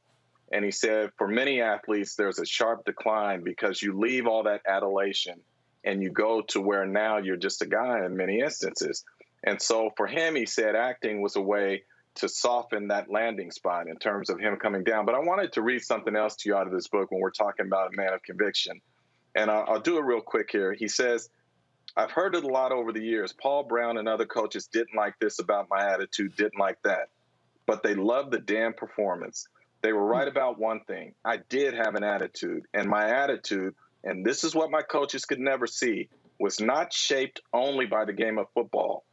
And he said for many athletes, there's a sharp decline because you leave all that adulation and you go to where now you're just a guy in many instances. And so for him, he said acting was a way to soften that landing spot in terms of him coming down. But I wanted to read something else to you out of this book when we're talking about a man of conviction. And I'll do it real quick here. He says, I've heard it a lot over the years. Paul Brown and other coaches didn't like this about my attitude, didn't like that. But they loved the damn performance. They were right about one thing. I did have an attitude. And my attitude, and this is what my coaches could never see, was not shaped only by the game of football.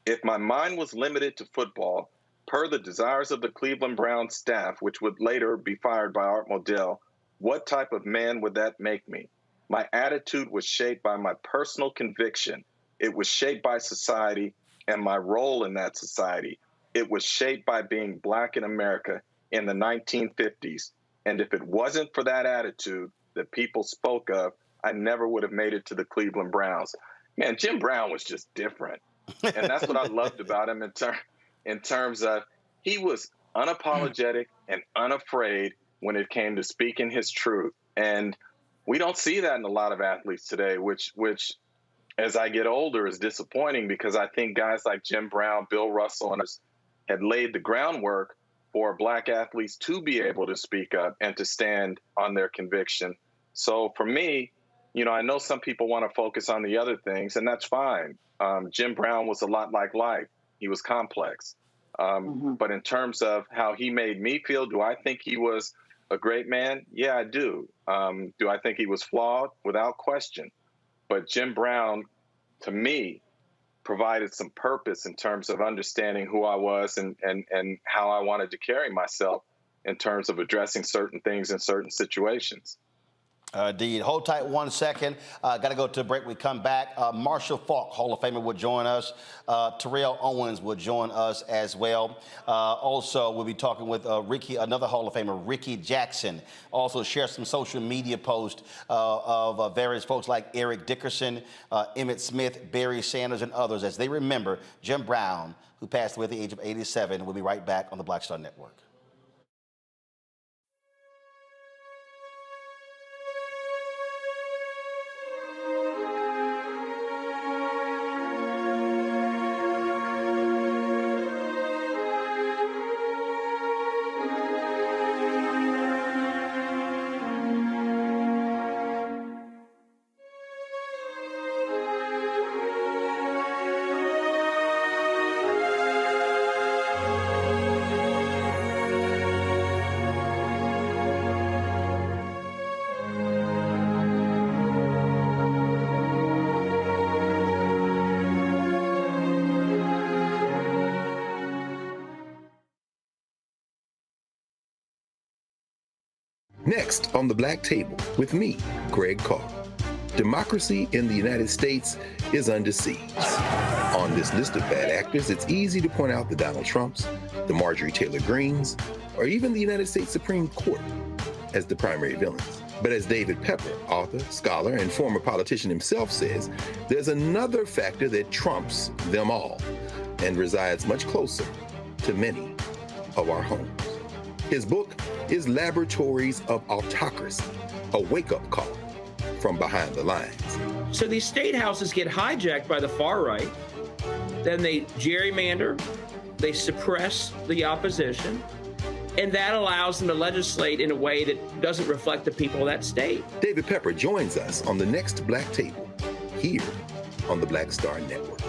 If my mind was limited to football, per the desires of the Cleveland Browns staff, which would later be fired by Art Modell, what type of man would that make me? My attitude was shaped by my personal conviction. It was shaped by society and my role in that society. It was shaped by being black in America in the 1950s. And if it wasn't for that attitude that people spoke of, I never would have made it to the Cleveland Browns. Man, Jim Brown was just different. And that's what I loved about him in terms of he was unapologetic and unafraid when it came to speaking his truth. And we don't see that in a lot of athletes today, which as I get older is disappointing because I think guys like Jim Brown, Bill Russell, and others had laid the groundwork for Black athletes to be able to speak up and to stand on their conviction. So for me, you know, I know some people want to focus on the other things, and that's fine. Jim Brown was a lot like life. He was complex. But in terms of how he made me feel, do I think he was a great man? Yeah, I do. Do I think he was flawed? Without question. But Jim Brown, to me, provided some purpose in terms of understanding who I was and how I wanted to carry myself in terms of addressing certain things in certain situations. Indeed. Hold tight 1 second. Got to go to a break. We come back. Marshall Faulk, Hall of Famer, will join us. Terrell Owens will join us as well. Also, we'll be talking with Ricky, another Hall of Famer, Ricky Jackson. Also share some social media posts of various folks like Eric Dickerson, Emmett Smith, Barry Sanders, and others as they remember Jim Brown, who passed away at the age of 87. We'll be right back on the Black Star Network. Next on the Black Table with me, Greg Carr. Democracy in the United States is under siege. On this list of bad actors, it's easy to point out the Donald Trumps, the Marjorie Taylor Greens, or even the United States Supreme Court as the primary villains. But as David Pepper, author, scholar, and former politician himself says, there's another factor that trumps them all and resides much closer to many of our homes. His book is Laboratories of Autocracy, a wake-up call from behind the lines. So these state houses get hijacked by the far right, then they gerrymander, they suppress the opposition, and that allows them to legislate in a way that doesn't reflect the people of that state. David Pepper joins us on the next Black Table, here on the Black Star Network.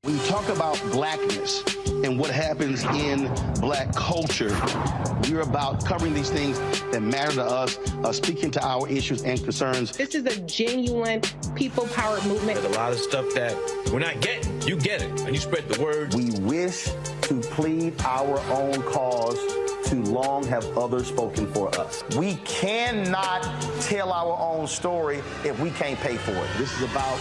When you talk about blackness and what happens in black culture, we're about covering these things that matter to us, speaking to our issues and concerns. This is a genuine people-powered movement. There's a lot of stuff that we're not getting. You get it, and you spread the word. We wish to plead our own cause. Too long have others spoken for us. We cannot tell our own story if we can't pay for it. This is about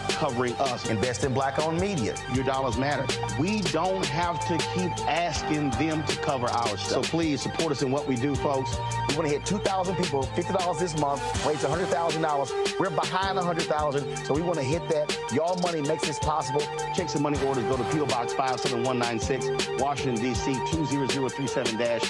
covering us. Invest in black-owned media. Your dollars matter. We don't have to keep asking them to cover our stuff. So please support us in what we do, folks. We want to hit 2,000 people, $50 this month, raise $100,000. We're behind 100,000, so we want to hit that. Y'all money makes this possible. Checks and money orders go to P.O. Box 57196, Washington, D.C. 20037-0196.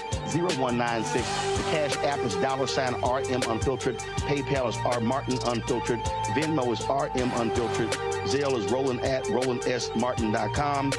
The Cash App is $RM Unfiltered. PayPal is R Martin Unfiltered. Venmo is RM Unfiltered. Zelle is Roland at RolandSMartin.com.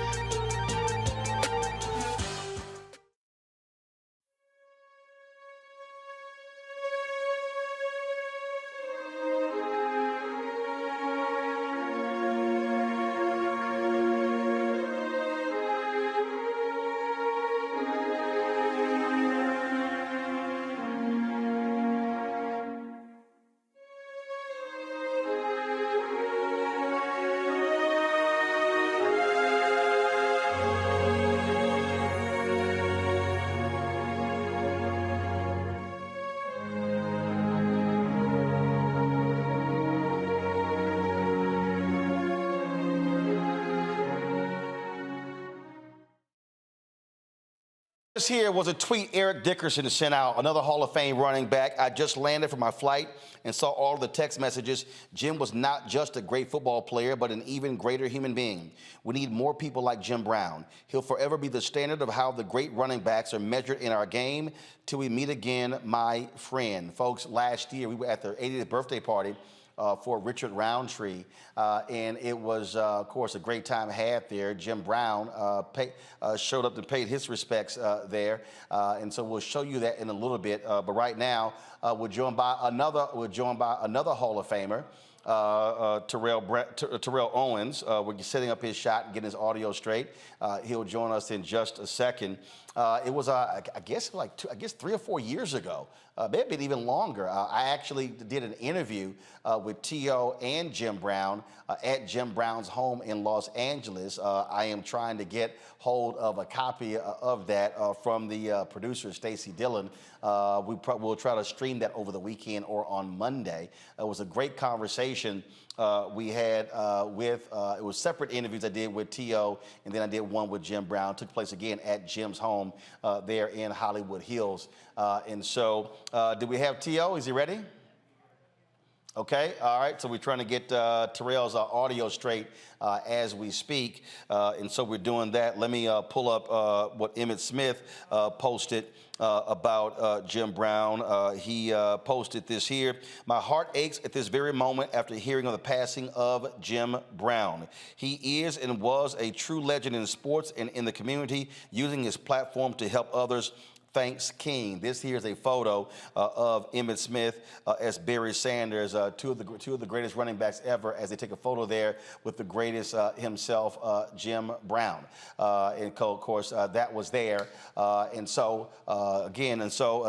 This here was a tweet Eric Dickerson sent out, another Hall of Fame running back. I just landed from my flight and saw all the text messages. Jim was not just a great football player, but an even greater human being. We need more people like Jim Brown. He'll forever be the standard of how the great running backs are measured in our game. Till we meet again, my friend. Folks, last year we were at their 80th birthday party for Richard Roundtree, and it was, of course, a great time had there. Jim Brown showed up and paid his respects there, and so we'll show you that in a little bit. But right now, we're joined by another Hall of Famer, Terrell Owens. We're setting up his shot and getting his audio straight. He'll join us in just a second. It was, I guess 3 or 4 years ago, maybe even longer. I actually did an interview with T.O. and Jim Brown at Jim Brown's home in Los Angeles. I am trying to get hold of a copy of that from the producer, Stacey Dillon. We'll try to stream that over the weekend or on Monday. It was a great conversation we had it was separate interviews I did with T.O. and then I did one with Jim Brown. It took place again at Jim's home there in Hollywood Hills. And so, do we have T.O.? Is he ready? Okay, all right, so we're trying to get Terrell's audio straight as we speak, and so we're doing that. Let me pull up what Emmitt Smith posted about Jim Brown. He posted this here. My heart aches at this very moment after hearing of the passing of Jim Brown. He is and was a true legend in sports and in the community, using his platform to help others. Thanks, King. This here is a photo of Emmitt Smith as Barry Sanders, two of the greatest running backs ever, as they take a photo there with the greatest himself, Jim Brown. And of course, that was there. And so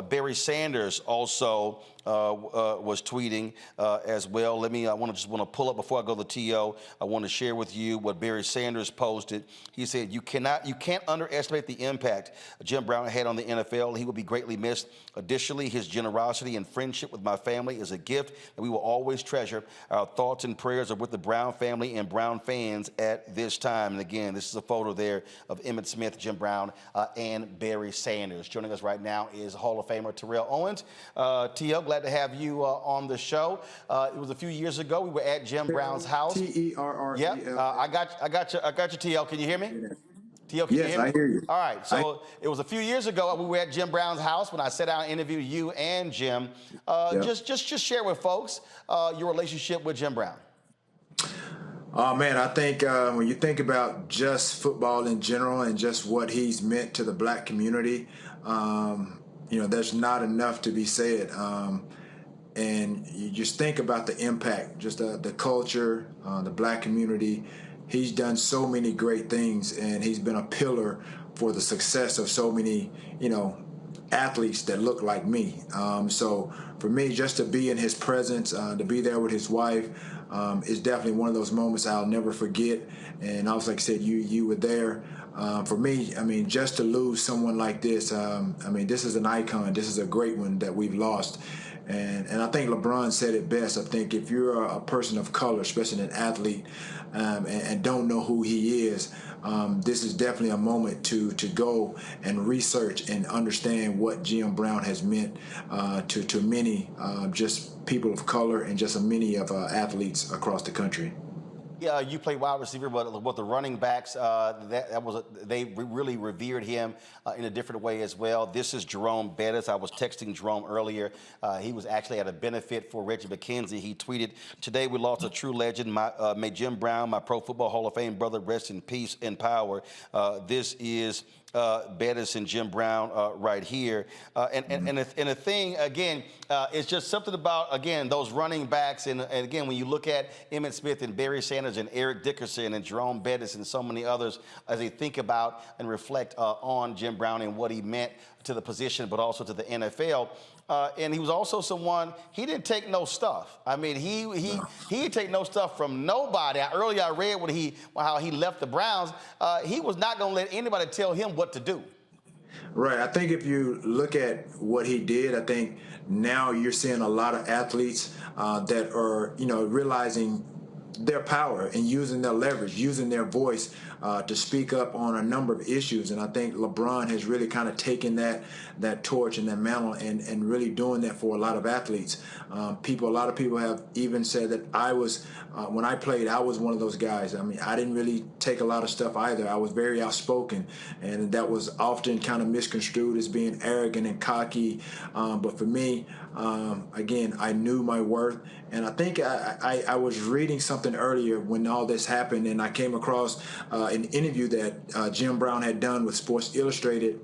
Barry Sanders also was tweeting as well. I want to pull up before I go to T.O. I want to share with you what Barry Sanders posted. He said, you can't underestimate the impact Jim Brown had on the NFL. He will be greatly missed. Additionally, his generosity and friendship with my family is a gift that we will always treasure. Our thoughts and prayers are with the Brown family and Brown fans at this time. And again, this is a photo there of Emmitt Smith, Jim Brown, and Barry Sanders. Joining us right now is Hall of Famer Terrell Owens. T.O., glad to have you on the show. It was a few years ago. We were at Jim Brown's house. Terrell. Yep. I got you, T.O. Can you hear me? T.O., can you hear me? I hear you. All right. So it was a few years ago. We were at Jim Brown's house when I sat down and interviewed you and Jim. Just share with folks your relationship with Jim Brown. Oh, man, I think when you think about just football in general and just what he's meant to the black community, there's not enough to be said. And you just think about the impact, just the culture, the black community. He's done so many great things, and he's been a pillar for the success of so many, athletes that look like me. So for me, just to be in his presence, to be there with his wife, is definitely one of those moments I'll never forget. And I was, like I said, you were there. For me, just to lose someone like this, this is an icon. This is a great one that we've lost. And I think LeBron said it best. I think if you're a person of color, especially an athlete, and don't know who he is, this is definitely a moment to go and research and understand what Jim Brown has meant to many just people of color and just many of athletes across the country. Yeah, you play wide receiver, but what the running backs, they really revered him in a different way as well. This is Jerome Bettis. I was texting Jerome earlier. He was actually at a benefit for Reggie McKenzie. He tweeted, "Today we lost a true legend. May Jim Brown, my Pro Football Hall of Fame brother, rest in peace and power." This is Bettis and Jim Brown right here. And the thing, again, it's just something about, again, those running backs. And again, when you look at Emmitt Smith and Barry Sanders and Eric Dickerson and Jerome Bettis and so many others, as they think about and reflect on Jim Brown and what he meant to the position, but also to the NFL. And he was also someone, he didn't take no stuff. He didn't take no stuff from nobody. Earlier I read how he left the Browns. He was not going to let anybody tell him what to do. Right. I think if you look at what he did, I think now you're seeing a lot of athletes that are, realizing their power and using their leverage, using their voice to speak up on a number of issues. And I think LeBron has really kind of taken that torch and that mantle and really doing that for a lot of athletes. A lot of people have even said that I was, when I played, I was one of those guys. I mean, I didn't really take a lot of stuff either. I was very outspoken, and that was often kind of misconstrued as being arrogant and cocky. But for me, again, I knew my worth. And I think I was reading something earlier when all this happened, and I came across an interview that Jim Brown had done with Sports Illustrated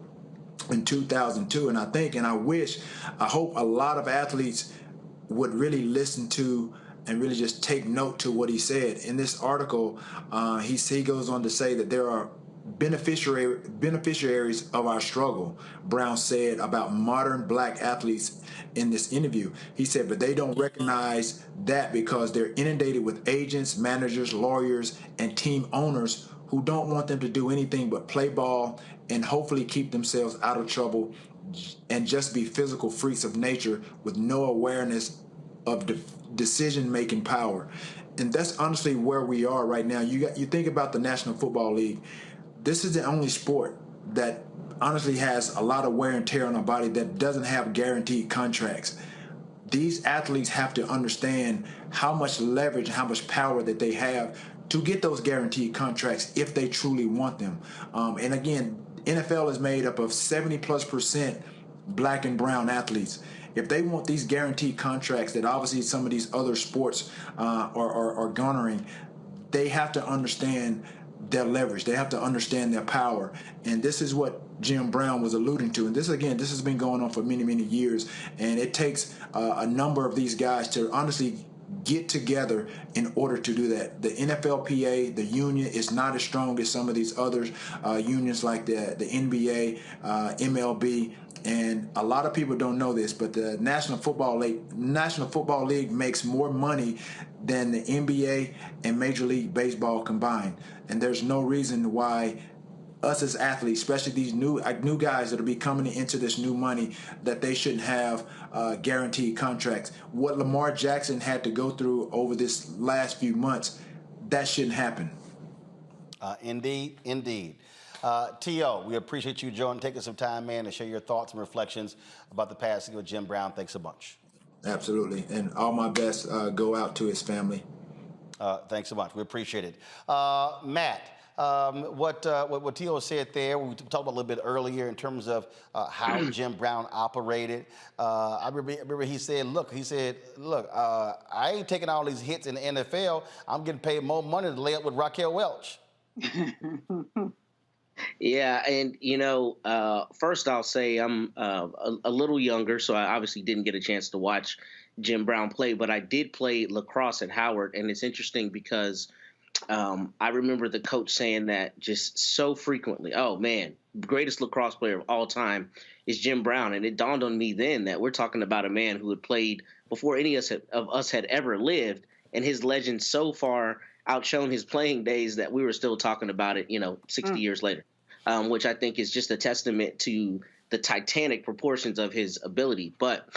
in 2002. And I hope a lot of athletes would really listen to and really just take note to what he said. In this article, he goes on to say that there are beneficiaries of our struggle, Brown said about modern black athletes in this interview. He said, but they don't recognize that because they're inundated with agents, managers, lawyers, and team owners who don't want them to do anything but play ball and hopefully keep themselves out of trouble and just be physical freaks of nature with no awareness of decision-making power. And that's honestly where we are right now. You think about the National Football League. This is the only sport that honestly has a lot of wear and tear on our body that doesn't have guaranteed contracts. These athletes have to understand how much leverage and how much power that they have to get those guaranteed contracts if they truly want them. And again, NFL is made up of 70+% black and brown athletes. If they want these guaranteed contracts that obviously some of these other sports are garnering, they have to understand their leverage. They have to understand their power. And this is what Jim Brown was alluding to. And this has been going on for many, many years. And it takes a number of these guys to honestly get together in order to do that. The NFLPA, the union, is not as strong as some of these other unions like the NBA, MLB. And a lot of people don't know this, but the National Football League makes more money than the NBA and Major League Baseball combined. And there's no reason why us as athletes, especially these new guys that will be coming into this new money, that they shouldn't have guaranteed contracts. What Lamar Jackson had to go through over this last few months, that shouldn't happen. Indeed. T.O., we appreciate you, Joe, and taking some time, man, to share your thoughts and reflections about the passing of Jim Brown. Thanks a bunch. Absolutely. And all my best go out to his family. Thanks so much. We appreciate it. Matt, what T.O. said there, we talked about a little bit earlier in terms of how Jim Brown operated. I remember he said, look, I ain't taking all these hits in the NFL. I'm getting paid more money to lay up with Raquel Welch. Yeah, and first I'll say I'm a little younger, so I obviously didn't get a chance to watch Jim Brown play, but I did play lacrosse at Howard, and it's interesting because I remember the coach saying that just so frequently. Oh man, greatest lacrosse player of all time is Jim Brown, and it dawned on me then that we're talking about a man who had played before any of us had ever lived, and his legend so far outshone his playing days that we were still talking about it, 60 years later, which I think is just a testament to the titanic proportions of his ability. But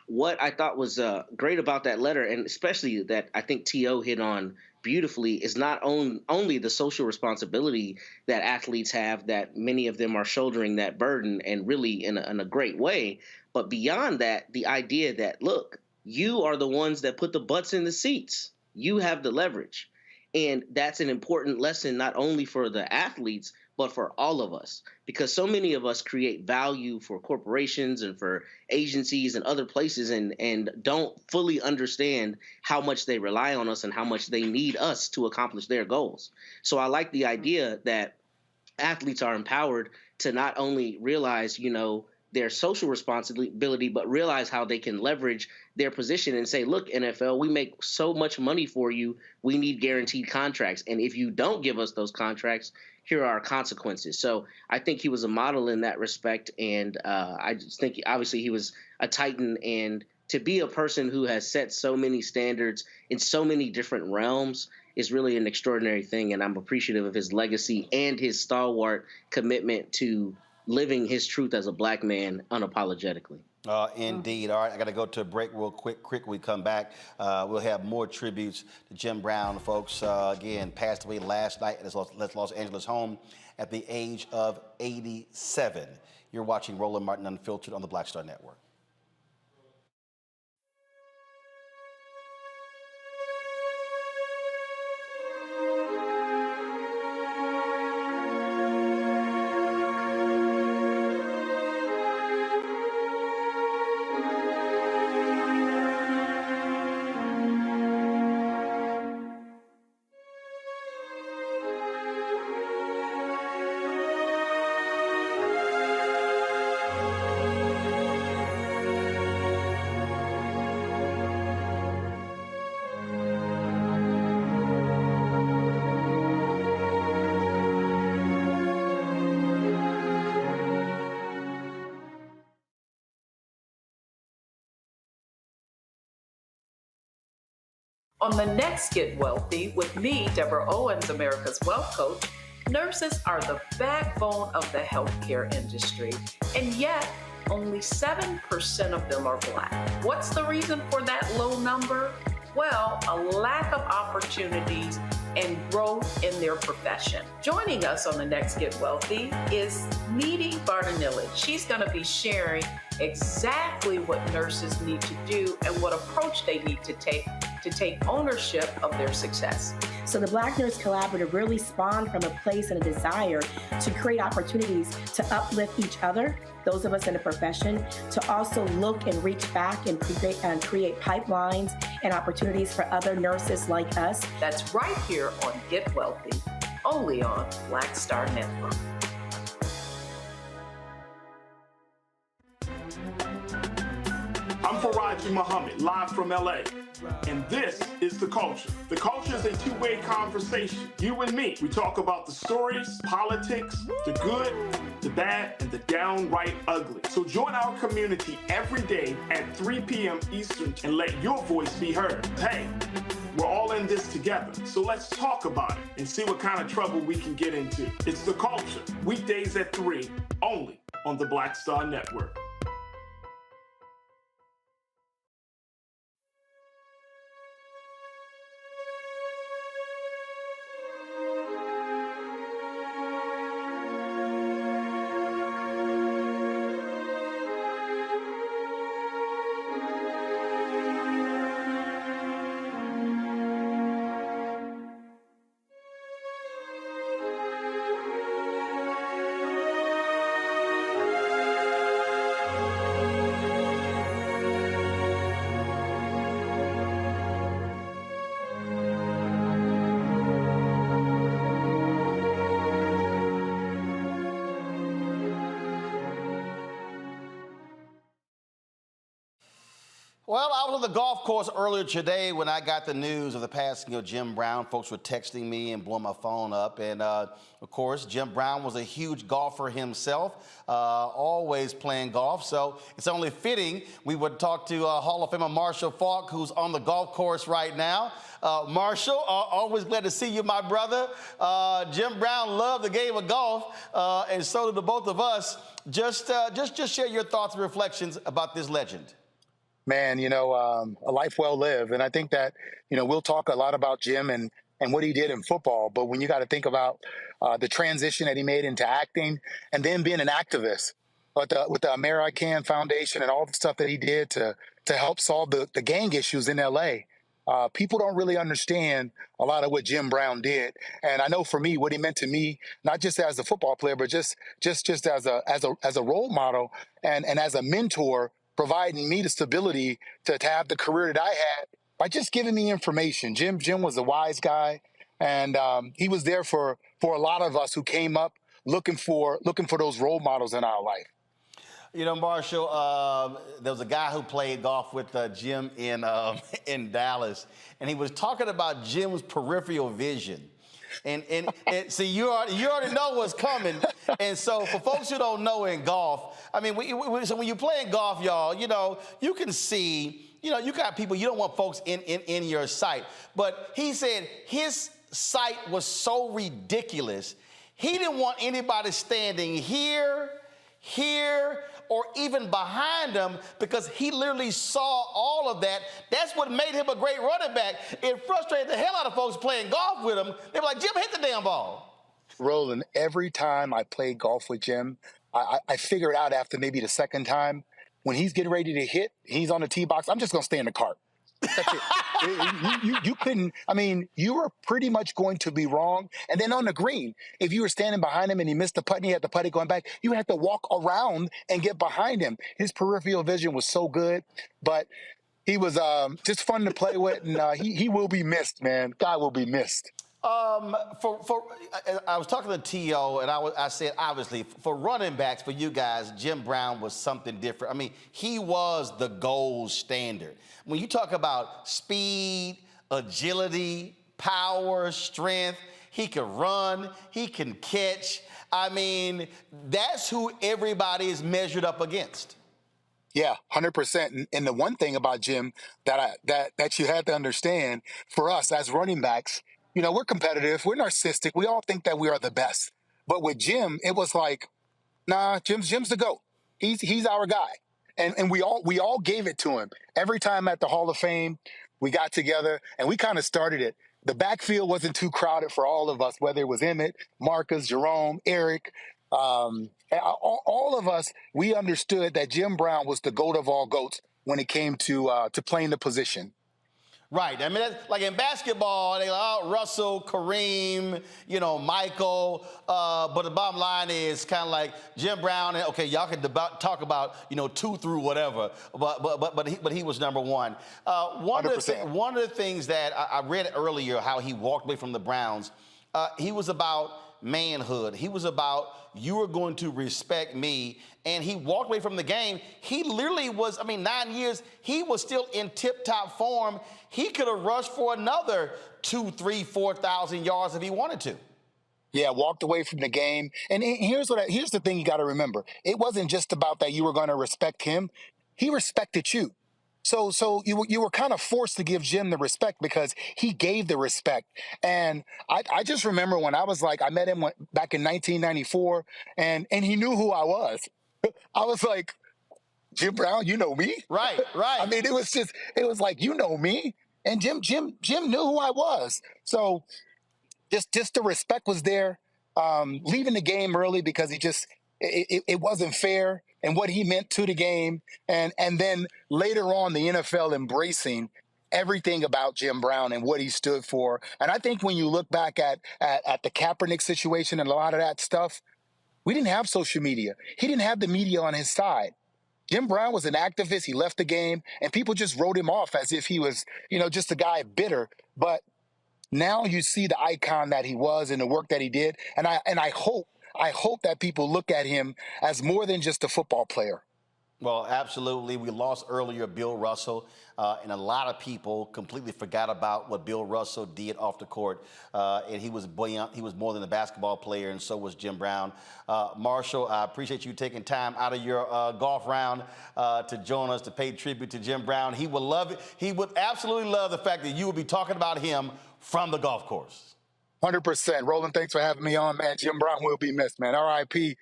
what I thought was great about that letter, and especially that I think T.O. hit on beautifully, is not only the social responsibility that athletes have, that many of them are shouldering that burden and really in a great way, but beyond that, the idea that, look, you are the ones that put the butts in the seats. You have the leverage. And that's an important lesson not only for the athletes, but for all of us, because so many of us create value for corporations and for agencies and other places and don't fully understand how much they rely on us and how much they need us to accomplish their goals. So I like the idea that athletes are empowered to not only realize, their social responsibility, but realize how they can leverage their position and say, look, NFL, we make so much money for you. We need guaranteed contracts. And if you don't give us those contracts, here are our consequences. So I think he was a model in that respect. And I just think obviously he was a titan. And to be a person who has set so many standards in so many different realms is really an extraordinary thing. And I'm appreciative of his legacy and his stalwart commitment to living his truth as a black man unapologetically. Indeed. All right, I got to go to a break real quick. When we come back, we'll have more tributes to Jim Brown, folks. Again, passed away last night at his Los Angeles home at the age of 87. You're watching Roland Martin Unfiltered on the Black Star Network. On the next Get Wealthy, with me, Deborah Owens, America's Wealth Coach, nurses are the backbone of the healthcare industry, and yet only 7% of them are Black. What's the reason for that low number? Well, a lack of opportunities and growth in their profession. Joining us on the next Get Wealthy is Neely. She's going to be sharing exactly what nurses need to do and what approach they need to take ownership of their success. So the Black Nurse Collaborative really spawned from a place and a desire to create opportunities to uplift each other, those of us in the profession, to also look and reach back and create pipelines and opportunities for other nurses like us. That's right here on Get Wealthy, only on Black Star Network. I'm Faraji Muhammad, live from LA. And this is The Culture. The Culture is a two-way conversation. You and me. We talk about the stories, politics, the good, the bad, and the downright ugly. So join our community every day at 3 p.m. Eastern and let your voice be heard. Hey, we're all in this together. So let's talk about it and see what kind of trouble we can get into. It's The Culture, weekdays at 3, only on the Black Star Network. Well, I was on the golf course earlier today when I got the news of the passing of Jim Brown. Folks were texting me and blowing my phone up. And, of course, Jim Brown was a huge golfer himself, always playing golf. So it's only fitting we would talk to Hall of Famer Marshall Faulk, who's on the golf course right now. Marshall, always glad to see you, my brother. Jim Brown loved the game of golf, and so did the both of us. Just share your thoughts and reflections about this legend. Man, a life well lived. And I think that, we'll talk a lot about Jim and what he did in football. But when you got to think about the transition that he made into acting and then being an activist with the AmeriCan Foundation and all the stuff that he did to help solve the gang issues in L.A., people don't really understand a lot of what Jim Brown did. And I know for me, what he meant to me, not just as a football player, but just as a role model and as a mentor, providing me the stability to have the career that I had by just giving me information. Jim was a wise guy, and he was there for a lot of us who came up looking for those role models in our life. Marshall, there was a guy who played golf with Jim in Dallas, and he was talking about Jim's peripheral vision. And see, you already know what's coming. And so for folks who don't know in golf, I mean, so when you're playing golf, y'all, you can see, you got people, you don't want folks in your sight. But he said his sight was so ridiculous, he didn't want anybody standing here, here or even behind him, because he literally saw all of that. That's what made him a great running back. It frustrated the hell out of folks playing golf with him. They were like, Jim, hit the damn ball. Roland, every time I played golf with Jim, I figured out after maybe the second time, when he's getting ready to hit, he's on the tee box, I'm just going to stay in the cart. That's it. You couldn't, I mean, you were pretty much going to be wrong. And then on the green, if you were standing behind him and he missed the putt and he had the putt going back, you had to walk around and get behind him. His peripheral vision was so good, but he was just fun to play with, and he will be missed, man. God will be missed. I was talking to T.O., and I said, obviously, for running backs, for you guys, Jim Brown was something different. I mean, he was the gold standard. When you talk about speed, agility, power, strength, he can run, he can catch. I mean, that's who everybody is measured up against. Yeah, 100%. And the one thing about Jim that you had to understand, for us as running backs, you know, we're competitive, we're narcissistic, we all think that we are the best. But with Jim, it was like, nah, Jim's the GOAT. He's our guy. And we all gave it to him. Every time at the Hall of Fame, we got together and we kind of started it. The backfield wasn't too crowded for all of us, whether it was Emmett, Marcus, Jerome, Eric, all of us, we understood that Jim Brown was the GOAT of all GOATs when it came to playing the position. Right. I mean, that's, like in basketball, they like, oh, Russell, Kareem, you know, Michael. But the bottom line is kind of like Jim Brown. And, okay, y'all can talk about, you know, 2 through whatever. But he was number one. One of the things that I read earlier, how he walked away from the Browns. He was about manhood. He was about, you are going to respect me. And he walked away from the game. He literally was, 9 years, he was still in tip-top form. He could have rushed for another 2,000, 3,000, 4,000 yards if he wanted to. Yeah, walked away from the game. And here's the thing you got to remember. It wasn't just about that you were going to respect him. He respected you. So you were kind of forced to give Jim the respect because he gave the respect. And I just remember when I was like, I met him back in 1994, and he knew who I was. I was like, Jim Brown, you know me? Right. I mean, it was like, you know me. And Jim knew who I was. So just the respect was there. Leaving the game early because it wasn't fair, and what he meant to the game. And then later on, the NFL embracing everything about Jim Brown and what he stood for. And I think when you look back at the Kaepernick situation and a lot of that stuff, we didn't have social media. He didn't have the media on his side. Jim Brown was an activist. He left the game, and people just wrote him off as if he was, just a guy bitter. But now you see the icon that he was and the work that he did. And I hope that people look at him as more than just a football player. Well, absolutely. We lost earlier Bill Russell, and a lot of people completely forgot about what Bill Russell did off the court. And he was more than a basketball player, and so was Jim Brown. Marshall, I appreciate you taking time out of your golf round to join us to pay tribute to Jim Brown. He would love it. He would absolutely love the fact that you would be talking about him from the golf course. 100%. Roland, thanks for having me on, man. Jim Brown will be missed, man. R.I.P.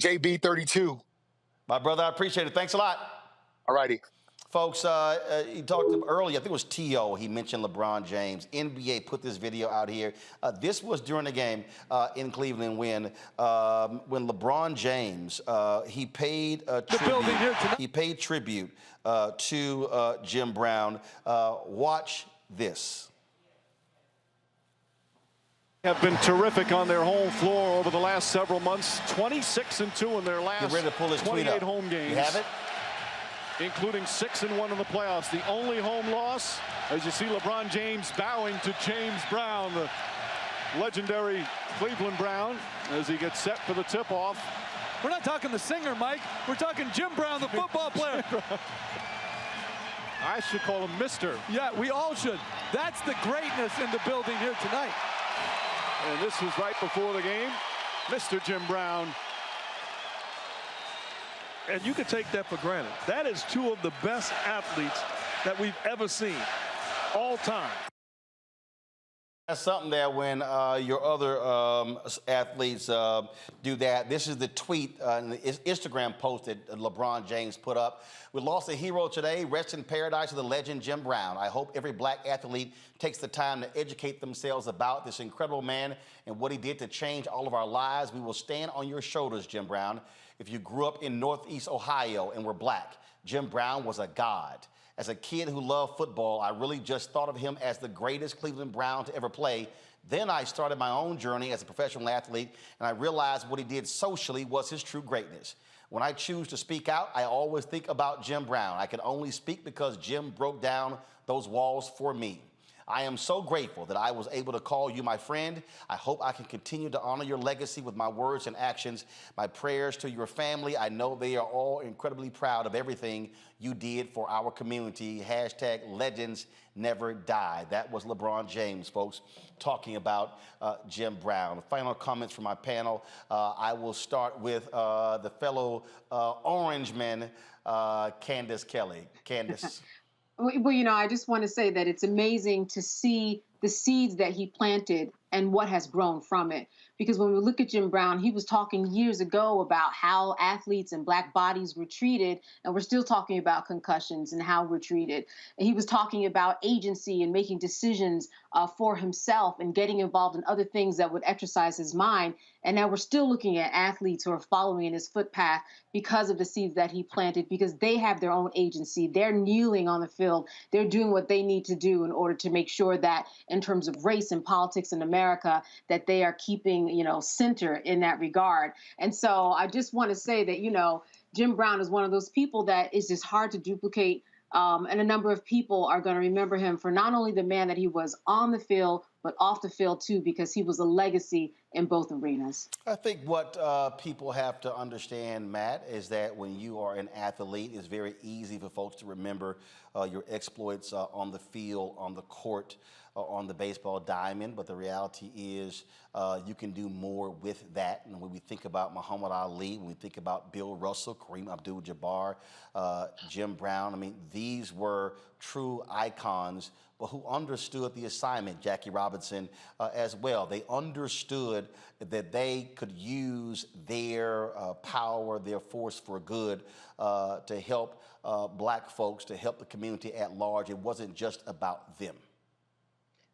JB32. My brother, I appreciate it. Thanks a lot. All righty. Folks, he talked earlier, I think it was T.O., he mentioned LeBron James. NBA put this video out here. This was during the game in Cleveland when LeBron James, he paid tribute to Jim Brown. Watch this. Have been terrific on their home floor over the last several months. 26-2 in their last 28 home games. You have it? Including 6-1 in the playoffs. The only home loss, as you see LeBron James bowing to James Brown, the legendary Cleveland Brown, as he gets set for the tip-off. We're not talking the singer, Mike. We're talking Jim Brown, the football player. I should call him Mr. Yeah, we all should. That's the greatness in the building here tonight. And this was right before the game. Mr. Jim Brown. And you could take that for granted. That is two of the best athletes that we've ever seen all time. That's something that when your other athletes do that. This is the tweet, the Instagram post that LeBron James put up. We lost a hero today. Rest in paradise to the legend Jim Brown. I hope every black athlete takes the time to educate themselves about this incredible man and what he did to change all of our lives. We will stand on your shoulders, Jim Brown. If you grew up in Northeast Ohio and were black, Jim Brown was a god. As a kid who loved football, I really just thought of him as the greatest Cleveland Brown to ever play. Then I started my own journey as a professional athlete, and I realized what he did socially was his true greatness. When I choose to speak out, I always think about Jim Brown. I can only speak because Jim broke down those walls for me. I am so grateful that I was able to call you my friend. I hope I can continue to honor your legacy with my words and actions. My prayers to your family. I know they are all incredibly proud of everything you did for our community. Hashtag legends never die. That was LeBron James, folks, talking about Jim Brown. Final comments from my panel. I will start with the fellow Orangeman, Candace Kelly. Candace. Well, you know, I just want to say that it's amazing to see the seeds that he planted and what has grown from it. Because when we look at Jim Brown, he was talking years ago about how athletes and black bodies were treated, and we're still talking about concussions and how we're treated. And he was talking about agency and making decisions for himself and getting involved in other things that would exercise his mind. And now we're still looking at athletes who are following in his footpath because of the seeds that he planted, because they have their own agency. They're kneeling on the field. They're doing what they need to do in order to make sure that in terms of race and politics in America, that they are keeping, you know, center in that regard. And so I just want to say that, you know, Jim Brown is one of those people that is just hard to duplicate. And a number of people are going to remember him for not only the man that he was on the field, but off the field too, because he was a legacy in both arenas. I think what people have to understand, Matt, is that when you are an athlete, it's very easy for folks to remember your exploits on the field, on the court, on the baseball diamond. But the reality is you can do more with that. And when we think about Muhammad Ali, when we think about Bill Russell, Kareem Abdul-Jabbar, Jim Brown, I mean, these were true icons, but who understood the assignment, Jackie Robinson as well. They understood that they could use their power, their force for good to help black folks, to help the community at large. It wasn't just about them.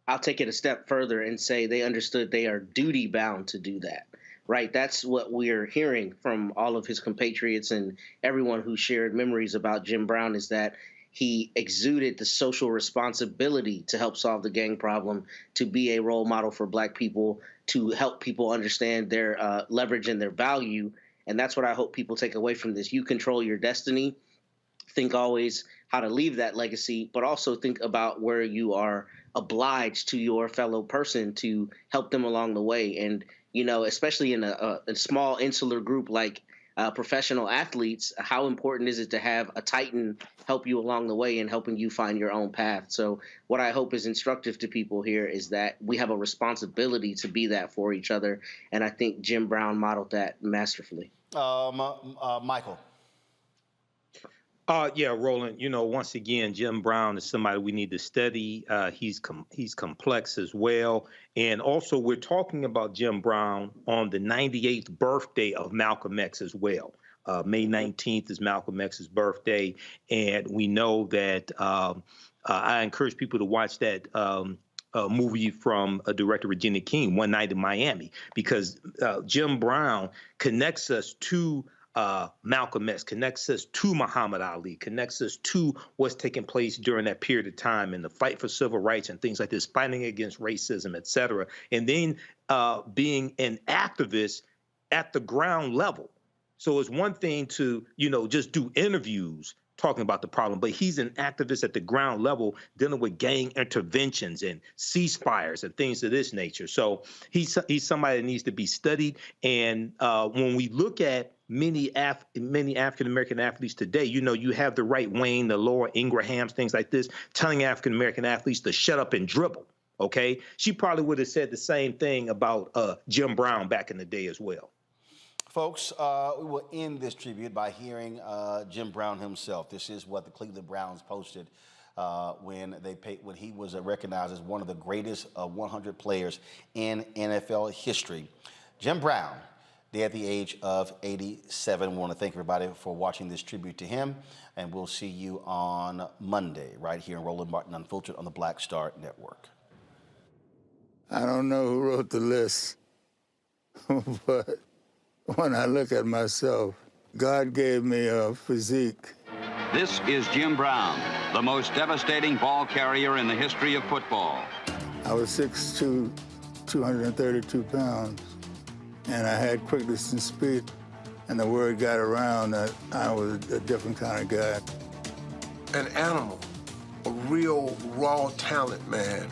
I'll take it a step further and say they understood they are duty bound to do that, right? That's what we're hearing from all of his compatriots and everyone who shared memories about Jim Brown, is that he exuded the social responsibility to help solve the gang problem, to be a role model for black people, to help people understand their leverage and their value. And that's what I hope people take away from this. You control your destiny. Think always how to leave that legacy, but also think about where you are obliged to your fellow person to help them along the way. And, you know, especially in a small insular group like professional athletes, how important is it to have a titan help you along the way and helping you find your own path? So what I hope is instructive to people here is that we have a responsibility to be that for each other. And I think Jim Brown modeled that masterfully. Michael. Yeah, Roland, you know, once again, Jim Brown is somebody we need to study. He's complex as well. And also, we're talking about Jim Brown on the 98th birthday of Malcolm X as well. May 19th is Malcolm X's birthday. And we know that I encourage people to watch that movie from director Regina King, One Night in Miami, because Jim Brown connects us to Malcolm X, connects us to Muhammad Ali, connects us to what's taking place during that period of time and the fight for civil rights and things like this, fighting against racism, et cetera. And then being an activist at the ground level. So it's one thing to, you know, just do interviews talking about the problem, but he's an activist at the ground level dealing with gang interventions and ceasefires and things of this nature. So he's somebody that needs to be studied. And when we look at many African-American athletes today, you know, you have the right Wayne, the Laura Ingrahams, things like this, telling African-American athletes to shut up and dribble, okay? She probably would have said the same thing about Jim Brown back in the day as well. Folks, we will end this tribute by hearing Jim Brown himself. This is what the Cleveland Browns posted when he was recognized as one of the greatest 100 players in NFL history. Jim Brown, dead at the age of 87. We want to thank everybody for watching this tribute to him, and we'll see you on Monday right here in Roland Martin Unfiltered on the Black Star Network. I don't know who wrote the list, but when I look at myself, God gave me a physique. This is Jim Brown, the most devastating ball carrier in the history of football. I was 6'2", 232 pounds, and I had quickness and speed, and the word got around that I was a different kind of guy. An animal, a real raw talent, man.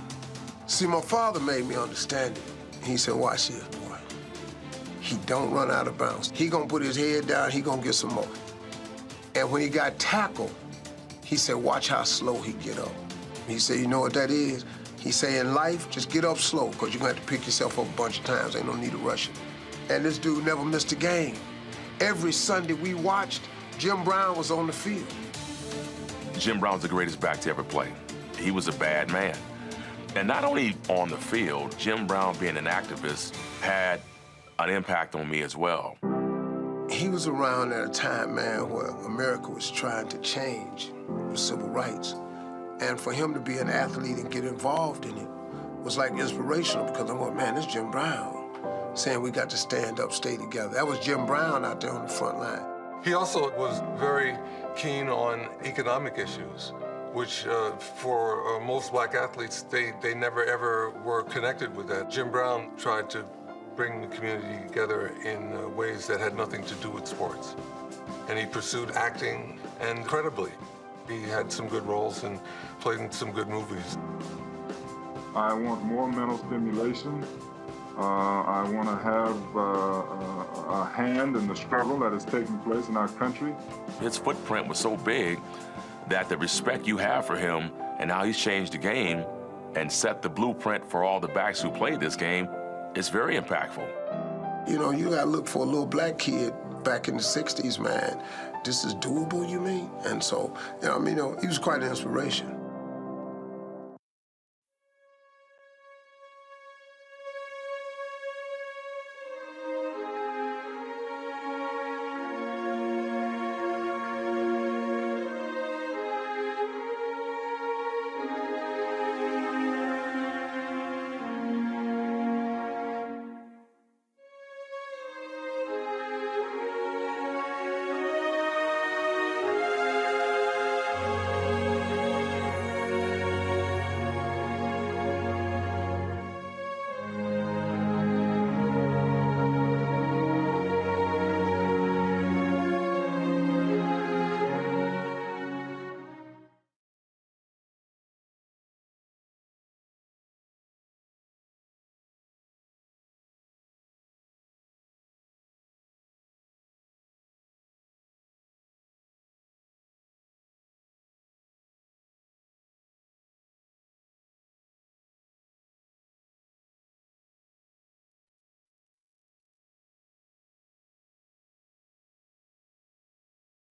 See, my father made me understand it. He said, watch this, boy. He don't run out of bounds. He gonna put his head down, he gonna get some more. And when he got tackled, he said, watch how slow he get up. He said, you know what that is? He said, in life, just get up slow, because you're gonna have to pick yourself up a bunch of times. Ain't no need to rush it. And this dude never missed a game. Every Sunday we watched, Jim Brown was on the field. Jim Brown's the greatest back to ever play. He was a bad man. And not only on the field, Jim Brown being an activist had an impact on me as well. He was around at a time, man, where America was trying to change with civil rights. And for him to be an athlete and get involved in it was like inspirational, because I'm like, man, this is Jim Brown saying we got to stand up, stay together. That was Jim Brown out there on the front line. He also was very keen on economic issues, which for most black athletes, they never ever were connected with that. Jim Brown tried to bring the community together in ways that had nothing to do with sports. And he pursued acting, and credibly, he had some good roles and played in some good movies. I want more mental stimulation. I want to have a hand in the struggle that is taking place in our country. His footprint was so big that the respect you have for him and how he's changed the game and set the blueprint for all the backs who played this game is very impactful. You know, you gotta look for a little black kid back in the 60s, man. This is doable, you mean? And so, you know, he was quite an inspiration.